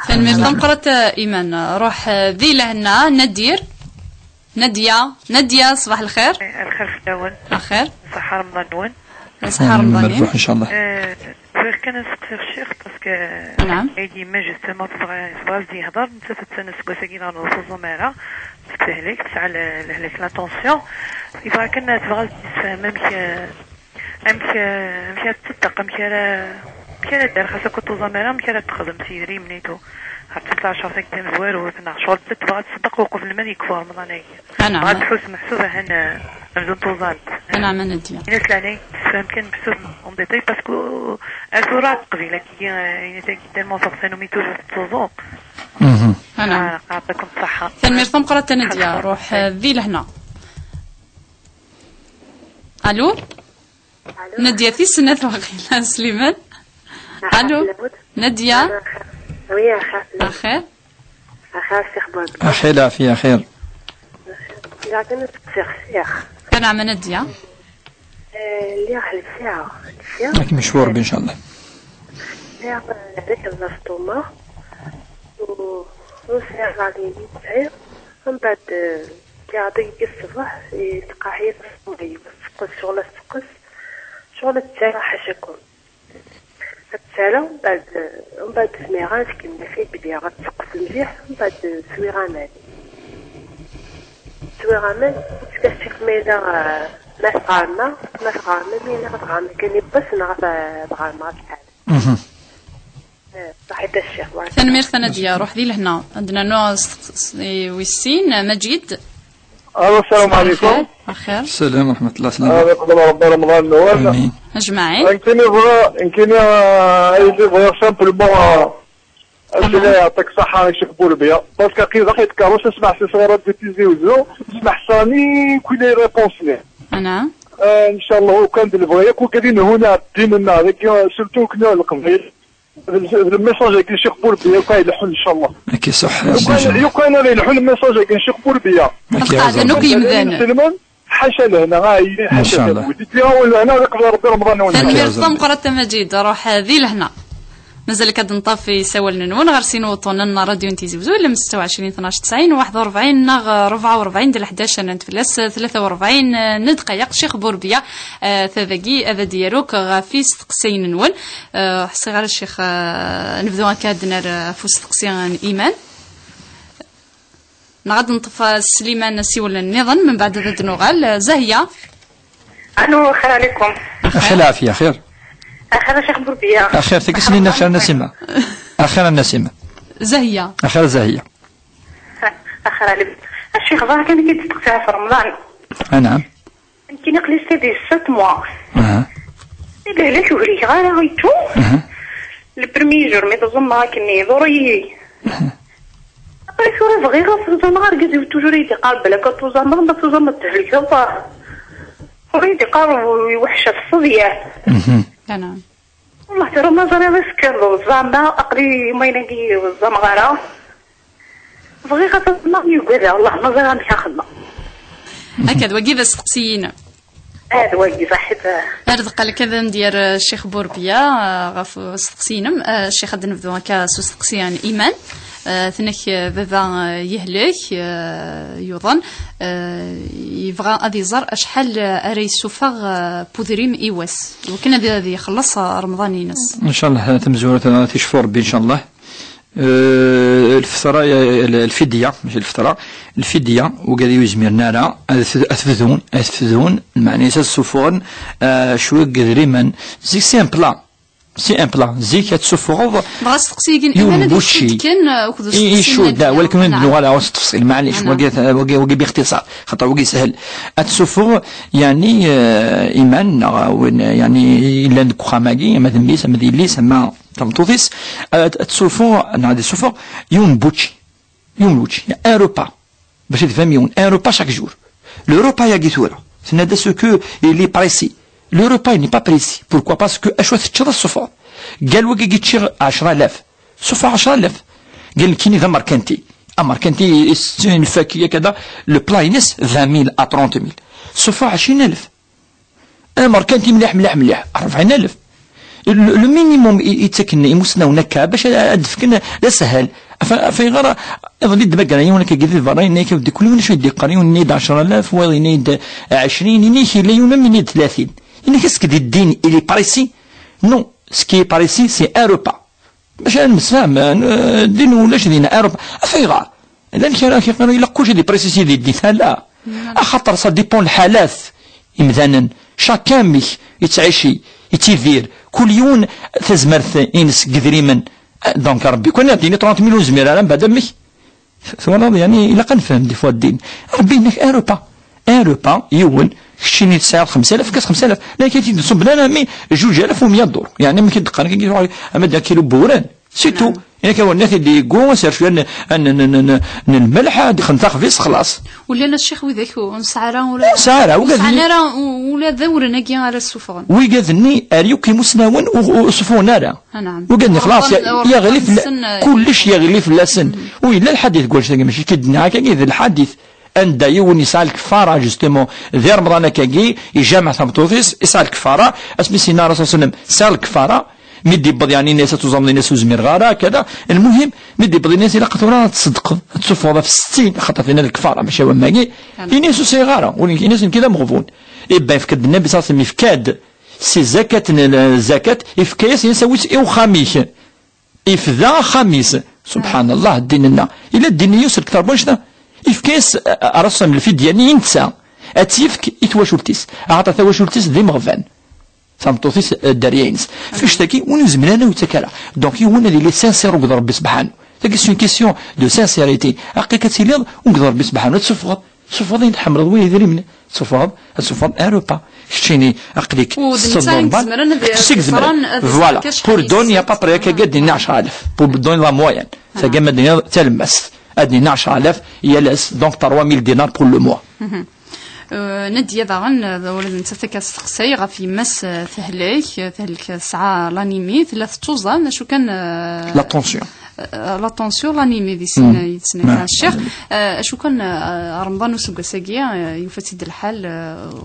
فين ميم قرات ايمان روح ذي لهنا ندير نادية صباح الخير. الخير خداون. الخير. صحة رمضان نون. صحة رمضان. مربوح ان شاء الله. كان نسقسي الشيخ باسكو نعم ايدي ما جوستومون تبغى يهضر انت تتنسق ساكينا نوصل زماره تستهلك تسعى لهلك لا طونسيون يبغى كنا تبغى تفهم امك تصدق امك دار خاصك كنتو زماره امك تخدم سيري منيتو تطلع شرطك تم زوار وتنع شغل تبغى تصدق وقف المال يكفى رمضان نعم غاد تحوس محسوبه هنا نبدو نتوزان نعم ندير الناس اللي فهم كان محسوب اون ديتاي باسكو الفورات قبيله كي يعني تالمون فرسانو ميتو توزون نعم يعطيكم الصحه. ثاني ثم قرات نديا روح ذي لهنا. الو نديا في سنه واقيلا سليمان. الو نديا ويا خير خير فيها خير. لكن الشيخ كان عم نديا اللي راح الساعه لكن مشوار ان شاء الله لا هذاك المفطومه وساعه غادي نتعب من بعد كيعطيك الصباح تلقى حيط صغير تسقس شغل تاع حاشاكم التالا من بعد سميرات كنا فيه بلي غتسقف مليح من بعد سويغامان تكتشف ميدا ما تقارنا مينا غتغارنا كان بس نعرف تغارنا بحال صحيت الشيخ ثاني ثنادية روح ذي لهنا عندنا نوع ويسين مجيد. السلام عليكم. الخير. السلام ورحمة الله يقبل ربي رمضان الأول. آمين. أجمعين. يمكن يبغى سامبلمون الله يعطيك الصحة يشكبوا بيا باسكو كي ضحيت كاروس نسمع سي صغيرات تيزي وزو نسمع حصاني كل لي ريبونس ليه. أنا. إن شاء الله وكان بالبغية كون قاعدين هنا ديننا هذيك سيرتو كنا القبيل الميساج كي شيخ بوربيا كاين يلحن ان شاء الله كي صح يو كان يلحن الميساج كي شيخ بوربيا قاعد انو كيمدان حاشا لهنا ان شاء الله انا قبل ربي رمضان تنميرتم قرات مجيد روح هذه لهنا مازال كنطفي سوال نون غير سينوطون راديو نتيزي بزول ولا 26 12 90 41 نغ 44 ديال 11 نتفلاس 43 دقائق شيخ بوربيا ثاذاكي هذا ديالوك غافيس تقسين نون حسي غير الشيخ نبداو هكا عندنا فوس تقسين ايمان نغاد نطفى سليمان سيول النظام من بعد ذا نغال زاهيه الو خير عليكم خير العافيه خير أخيرا شيخ بوربيا أخير تكسني نفسها النسيمة أخيرا النسيمة زهية أخيرا زهية أخيرا عليك الشيخ ظاهر كان كي تستقسيها في رمضان نعم يمكن يقلي سيدي 7 موا إلا لا شوهري غانا غيتو البرمي جور مي تظن كني ضروري أقول شو صغيرة في الزمغار قد توجور يدي قارب لك توزمر ما توزمر تهلك الله وريدي قارب ويوحشة في الصديات نعم والله ترى ما زال نسكر والزعما أقري ما ينقي والزمغارة صغيرة ما يقول والله ما زال مش خدمة هكذا وقيفة استقسيين هذا وقيفة حتى هذا قال كذا ندير الشيخ بوربيا غاف استقسينم الشيخ غادي نبداو هكا استقسيان إيمان ثنك بابا يهلك يوضن يبغى غادي يزار اشحال اري سوفا بودريم ايواس وكنا غادي يخلص رمضان ينس ان شاء الله تمزوره تشفور ربي ان شاء الله الفطره الفديه ماشي الفطره الفديه وقال يزمرنا راه اثفذون معني السفون شويه قدريما زي سامبلا سي ان بلان زيك تسفغ بغا تسقسيكين انا ديك كان وكذا يشو دا ولكن نبداو على وسط التفصيل معليش وقي باختصار خاطر وقي سهل التسفغ يعني ايمان يعني الا ندك خاماكي ما ذنبيس ما ديليس ما تمطوفيس التسفغ نادي السفغ يوم بوتشي ان روبا باش تفهميون ان روبا شاك جور لو روبا يا كيتورا سنادا سو كو لي بريسي Le repas n'est pas précis. Pourquoi? Parce que أشوف تشرب الصفار. قال وقي تشرب 10,000. صفار 10,000. قال كيني ذا ماركنتي. ماركنتي une فاكهة كذا. Le plat ينس 20,000 à 30,000. صفار 20,000. ماركنتي مليح 40,000. المينيموم يتسكن يمسنا ونكا باش أدفكنا لا سهل. في غرا ظليت دبقنا يونك كذي فرين نيك ودي كل من شو يدي قريون نيد 10,000 ولا نيد 20 نيك لا يوم من نيد 30. qu'est-ce que الدين il est précis non ce qui est précis c'est un repas باش نسفهم الدين ولاش دينا ان repas افيغا لا كيقولوا الا كلشي دي بريسيسي دي الدين لا خاطر سا ديبون الحالات امذانا شاكان ميك يتعيشي يتيفير كل يوم تزمرث ينس قدريما دونك ربي كون يعطيني 30 مليون زمير انا بعد ميك ثم يعني الا كنفهم دي فوا الدين ربي انك ان روبا يون شيني تسعة 5,000 كاس 5,000 لا كي تصب لنا مي 2,100 دور يعني ما كيدقق كي اما كيلو بوران سيتو يعني كاين الناس اللي يقولوا سير شويه الملح خنتاخفيس خلاص ولا الشيخ وذاك نسعره ولا سعره ولا دورنا كي على السفون ويقذني اريو كيمسناون وصفونا نعم وقالني خلاص يغلي كلش يغلي في اللسن وإلا الحديث قول شي ماشي كدنا هكا كيف الحديث عند يوني يسعى الكفارة جوستومون ذي رمضان كاكي يجمع ثمطوفيس يسعى الكفارة اسمي سيدنا الرسول صلى الله عليه وسلم سعى الكفارة مدي بض يعني الناس تزمن الناس وزمير غارة كذا المهم مدي بض الناس إلا قطورا تصدق تصفوها في 60 خاطر فينا الكفارة ماشي هو ماكي الناس صغار ولكن الناس كذا مغفون يبقى يفكد النبي صلى الله عليه وسلم يفكاد سي الزكاة يفكاس يسوي إيو خميس إفذا خميس سبحان الله الدين لنا إلا الدين يسر كثر بوشنا إفكاس أرسم الفيديا ينسى أتيفك يتواشولتيس أعطى ثواشولتيس ذي مغفان سامطوثيس داريينس فيش تاكي ونزمن أنا وتكالا دونك يونا لي سانسير وقدر ربي سبحانه تاكي سون كيسيون دو سانسيريتي أقيك تسيليض وقدر ربي سبحانه تسفض يتحمرض وين يدري منه تسفض ان روبا شتيني أقليك فوالا بور دون يا بابريا كقد 10,000 بور دون لا موين فقام الدنيا تلمس أدني 10,000 يلس دونك 3,000 دينار بور لو موا ندي ضغن ولد نتفكر استقصي غفي مس ثهلك ساعة لانيمي ثلاث توزان شو كان لاتونسيون لانيمي دي سنة كان الشيخ شو كان رمضان وسوق ساقيا يفتد الحال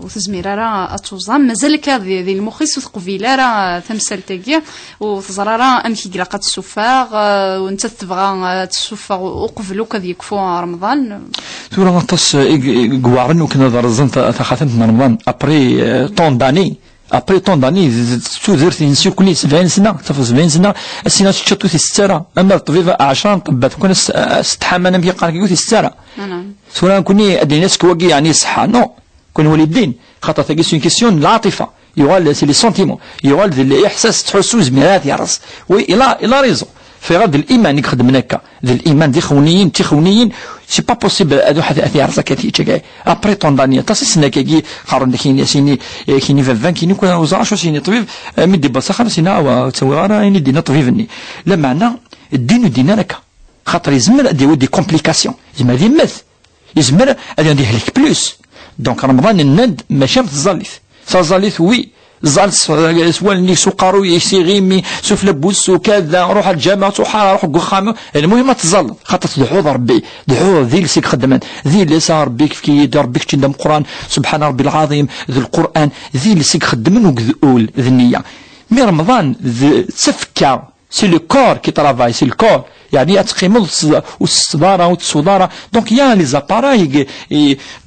وتزمير راه توزان مازال ذي المخيس وثقفيلا راه تمثال تاقيا وتزرى راه امشي قلاقة السفاغ وانت تبغى تسفاغ وقفلو كذا يكفو رمضان ثورة نطس قوارن وكنا درزن تخاثمت رمضان ابري طون داني تزرت نسيو كل 70 سنة تفوز 70 سنة السنة تشتو في الستارة أما الطبيبة 10 طبات كنا استحمى نبي قال كيقول في الستارة سواء كوني الناس كواقي يعني صحة نو كون والدين خاطر تاكي سون كيسيون العاطفة يوال سي لي سونتيمون يوال الإحساس تحسو زميرات يعرس وي إلا ريزون في غد الإيمان يخدم هكا ذا الإيمان دي خونيين سي با بوسيبل هادو حتى عرسك كي ابري طون دانيا تاسي سنه كي قارن كاين سيني كاين فان كاين كون وزاره شو سيني طبيب مدي بصخر سينا وتوارا يعني دينا طبيبني لا معنى الدين ودينا لك خاطر يزمر دي كومبليكاسيون يزمر دي مث يزمر هادي يهلك بلوس دونك رمضان الند ماشي متزلف صازاليث وي زال سوالني سوقارو يسيغيمي سوف لبوس وكذا روح الجامعة وحارة روح قخامة المهم تظل خاطر دعوة ربي دعوة ذي لسيك خدمان ذي اللي صار ربيك في يد ربيك تندم القرآن سبحان ربي العظيم ذي القرآن ذي لسيك خدمان وقول ذي النية مي رمضان تفكر سي لو كور كي ترافاي سي الكور يعني تقيم والصدارة والصدارة دونك يا لي زاباراي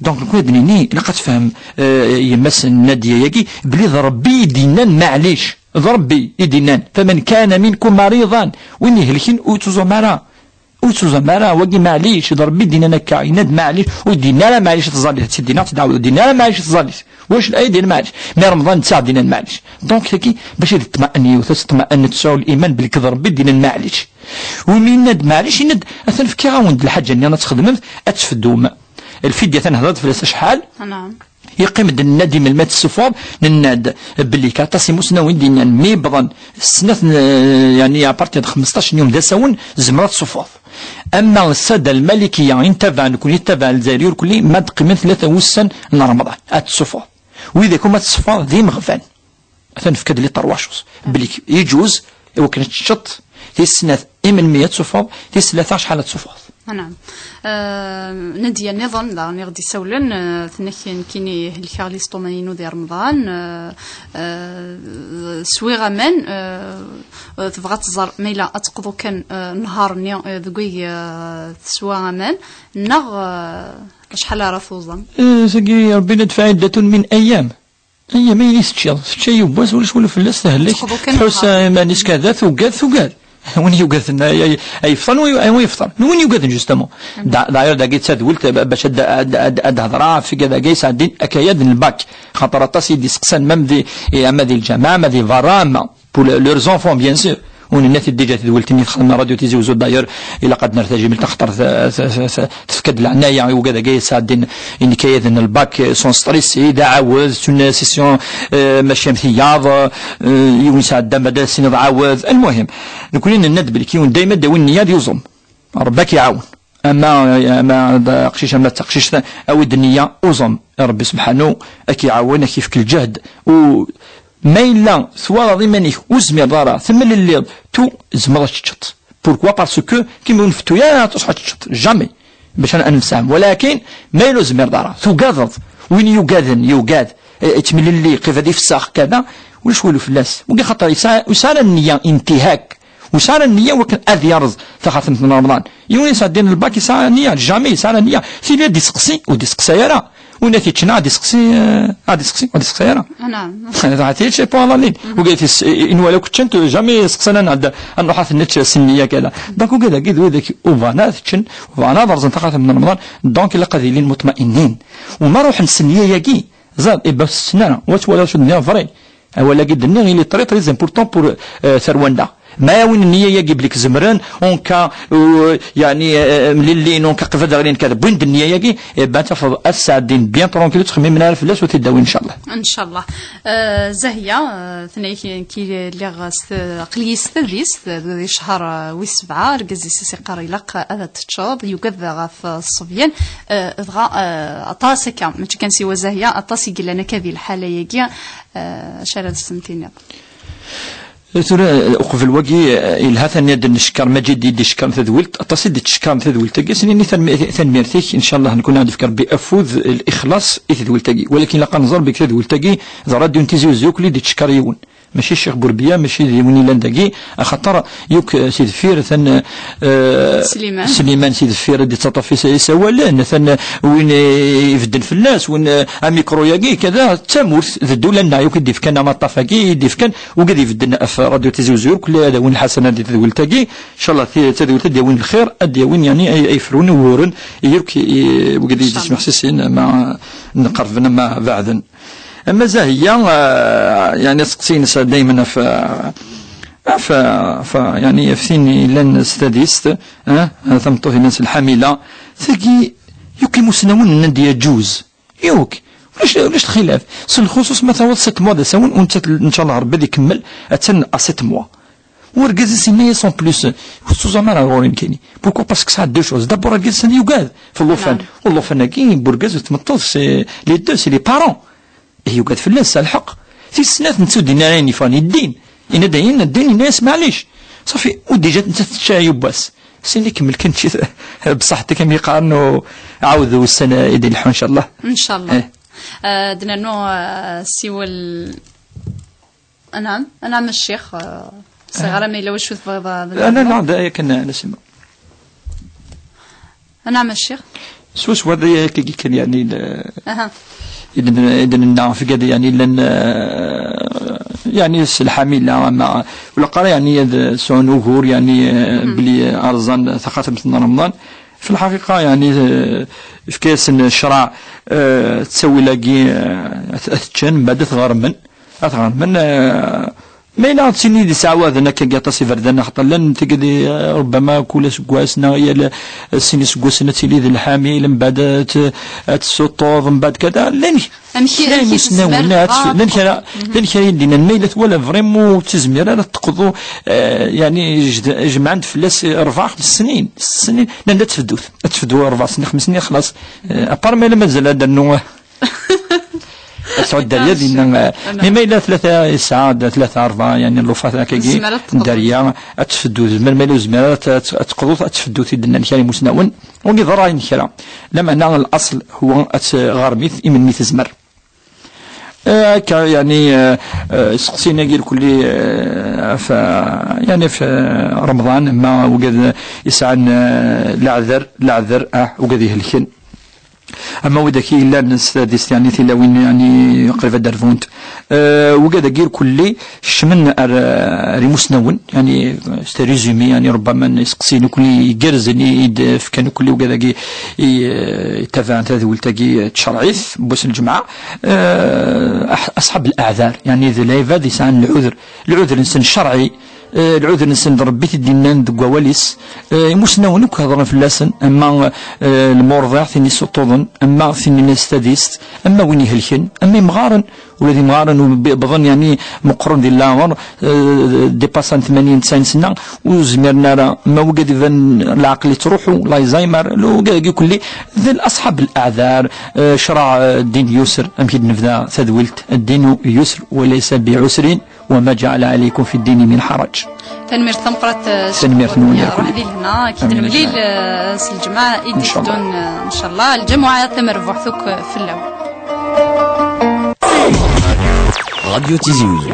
دونك نكون دنيني لقد فهم يمس النادية ياكي بلي ضربي دينان معليش ضربي دينان فمن كان منكم مريضا وين يهلكين وتوزا مرا وقي معليش ضربي دينانا كايناد معليش ودينانا معليش تظلي تدينا تدعو دينانا معليش تظلي واش الايه ديال معليش مي رمضان تاع دينان معليش دونك هكي باش تطمئني وتطمئن تسعوا الايمان بلي كضربي دينان معليش ومن ند معليش يند اثن في كيغاوند الحاجه اللي انا تخدم اتفدوم الفديه تنهضر في شحال نعم يقيم النادي من المات الصفار نناد باللي كاتاسيمو سنه وين دينا مي بضن السنه يعني ابارتي 15 يوم داسون زمرات صفاف اما الساده المالكيه ينتبع نكون يتبع الجزائري كل ما تقيم 3 وسن رمضان الصفاف واذا كما الصفار ذي مغفان تنفكد لي طرواشوس باللي يجوز وكانت الشط في السنه 100 صفاف في 13 حاله صفاف نعم ندي النظام لا نغدي سولن ثنكين كيني الكارليس طومانينو دي رمضان سوي غمان تبغى تزار ميلا اتقضو كان نهار ني ذوي سوي غمان نغ شحال راه فوزا سقي ربي ندفع عدة من ايام ما ينسى شي يبوس ولا شغل فلاس سهلك حس ما نيس كذا وقاد وين يوقف يفطن ويفطن وين يوقف جوستمون داير داكي تسدولت باش هضره في كذا كيس عندي اكاياد الباك خاطر طاسي دي سقسان مام دي اما دي الجامعه ما دي فراما بور لور زونفون بيان سور ونناتي ديجا تدولتني خدمنا راديو تيزي وزود داير الا قد نرتجي من تخطر تفكد العنايه وكذا كيس عندي ان كاياد الباك سون ستريس اذا عاوز سون سيسيون ماشي امثياض يساعد مدى سنه عاوز المهم نكون الندب الكيون دائما داوي النياد يوزم ربك يعاون اما قشيش ما تقشيش او النيه اوزم ربي سبحانه اكي يعاونك كيف الجهد و ما إلا ثوار ضمانيك وزمير دارا ثم الليل تو زمرة تشط بوركوا باسكو كيما نفتو يا تصحى تشط جامي باش انا نفهم ولكن ما إلا زمير دارا ثو قاضض وين يوقاد تمل اللي كيف هادي فساخ كذا ولاش ولو فلاس وكي خاطر وصار النية انتهاك وصار النية وكان اذ يرز ثقافة من رمضان يونس الدين الباكي صار النية جامي صار النية في دي سقسي ودي سقسايرة وناتي تشنا ديسقسي راه نعم هذا شي بون لين وقالت ان ولو كنت جامي سقسنا عند نروح في النت سنيه كذا دونك وكذا كيد ذاك وفانا تشن وفانا درزن تقات من رمضان دونك الا قاعدين مطمئنين وما روح السنيه ياكي زاد بس سنه ولا شو الدنيا فري ولا قد النغي لي طري زامبورطون بور ثرواندا ما وين النية يجيب لك زمران اونكا يعني مليلين اونكا قفد غيرين كذا بوين النية يجي بان تفضل الساعدين بيان ترونكيلو تخمم من عارف الفلاس وتداوي ان شاء الله ان شاء الله. زاهيه ثني كي اللي قلي يستديس شهر وسبعه ركز سيقار لق هذا تشوب يقذى في الصبيان دغا اطاسكا ما كان سوى زاهيه اطاسي قال لنا كذي الحاله يجي شارع السنتين ترى وقف الوجي الهاثن يد نشكر مجد يدي شكر تذولت تصيد تشكر تذولت جسني ثنميرتك ان شاء الله نكون عندي فكر بافوذ الاخلاص تذولتجي ولكن لقى نظر بك تذولتجي ذا راديو انتزيو زيوكلي دي تشكر يون ماشي الشيخ بوربيا ماشي ديوني لانداكي خاطر يوك سيد فير ثن سليمان سيد فير دي تطفي سوالا ثن وين يفدن في الناس وين ميكرو ياكي كذا تمورث الدوله لنا يوك يدي فكان ما طافاكي يدي فكان وقد يفدن في راديو تزوزور كل هذا وين الحسنه دي تدولتاكي ان شاء الله تدولت ديوين الخير ديوين يعني اي فرون وورن يرك وقد يدي تسمح سيسين مع نقربنا مع بعضا. أما زاهية يعني سقسينس دايما ف يعني فيني لن ستاديست ثمطوه الناس الحاملة ثقي يوكي مسنون ندي يجوز يوك ليش الخلاف الخصوص مثلا 6 موا ساون وانت ان شاء الله ربي يكمل اتن 6 موا ورجز سينيه سون بلوس خصوصا ما راهو كاينين بوركو باسكو سا دو شوز دابا رجز سني يقاد في اللوفان واللوفان كاين برجز وتمطل سي لي دو سي لي بارون هي وقعت في الناس الحق في السنات نتسود دينارين فاني الدين إن داين الدين الناس معليش صافي ودي جات انت تشايب بس سيني كمل كنت بصحتك كم يقارنوا عاودوا السنه يدي الحو ان شاء الله ان شاء الله. دنا نو سيول نعم الشيخ صغيره ما يلوش في انا نعم كنا نسمع نعم الشيخ سوس وهذا كان يعني إذن نعرف كذا يعني لأن يعني الحاملة مع والقرا يعني سون وهور يعني بلي أرزان ثقافة رمضان في الحقيقة يعني في كاس الشرع تسوي لاقي أتشن بعد تغرمن ما إلا تسيني دي سعوات أنا كجاتا سفر ذا حتى لن تجدي ربما كل سقواسنا يا السني سقوسنا تيلي ذي الحامي لم بدأت تسطوض من بعد كذا لين مسنونات لين كان يدينا الميلة ولا فريمو تزمير لا تقضوا يعني جمعان فلاس 4 سنين لان تفدوا 4 سنين 5 سنين خلاص أبار ما مازال هذا النوع سعود دريا دينا مما إلا 3 ساعات 3 4 يعني اللوفات هكاكي دريا أتفدو زمر مالو زمرات أتقضو أتفدو تيدنا الكاري مسنون وني ضراين كرا لما أن الأصل هو أتغارميث إمن ميث زمر يعني سقسينا غير كل يعني في رمضان ما وقد يسعن العذر وقد يهلكن أما وداكي إلا نستديس يعني تلاوين يعني قريبا دارفونت وقاد غير كلي شمن ريموسنون يعني ستريزومي يعني ربما نسقسينو كلي يقرزني يدف كانوا كلي وقاد يتابع هذا ولتاكي تشرعيث بوس الجمعة أصحاب الأعذار يعني ذا لايفا دي سان العذر إنسان شرعي العذر نسن ربيت الدينان دقوا وليس مسنون وكهضرن في اللسن أما المرضع ثني سطوضن أما ثني نستديست أما وين يهلكن أما مغارن ولدي مغارن بظن يعني مقرن دي اللاغر ديباسان 80 90 سنة وزمرنا ما وجد ذن العقل تروحوا لايزايمر لو جا كل ذن أصحاب الأعذار شرع الدين يسر أمكن نفذا ثدولت الدين يسر وليس بعسر وما جعل عليكم في الدين من حرج. تنمير ثمقرة تنمير روح دي هنا كي تنمليل الجماعة إيدي دون إن شاء الله الجمعة تمر بوحثوك في اللو. راديو تيزيوز.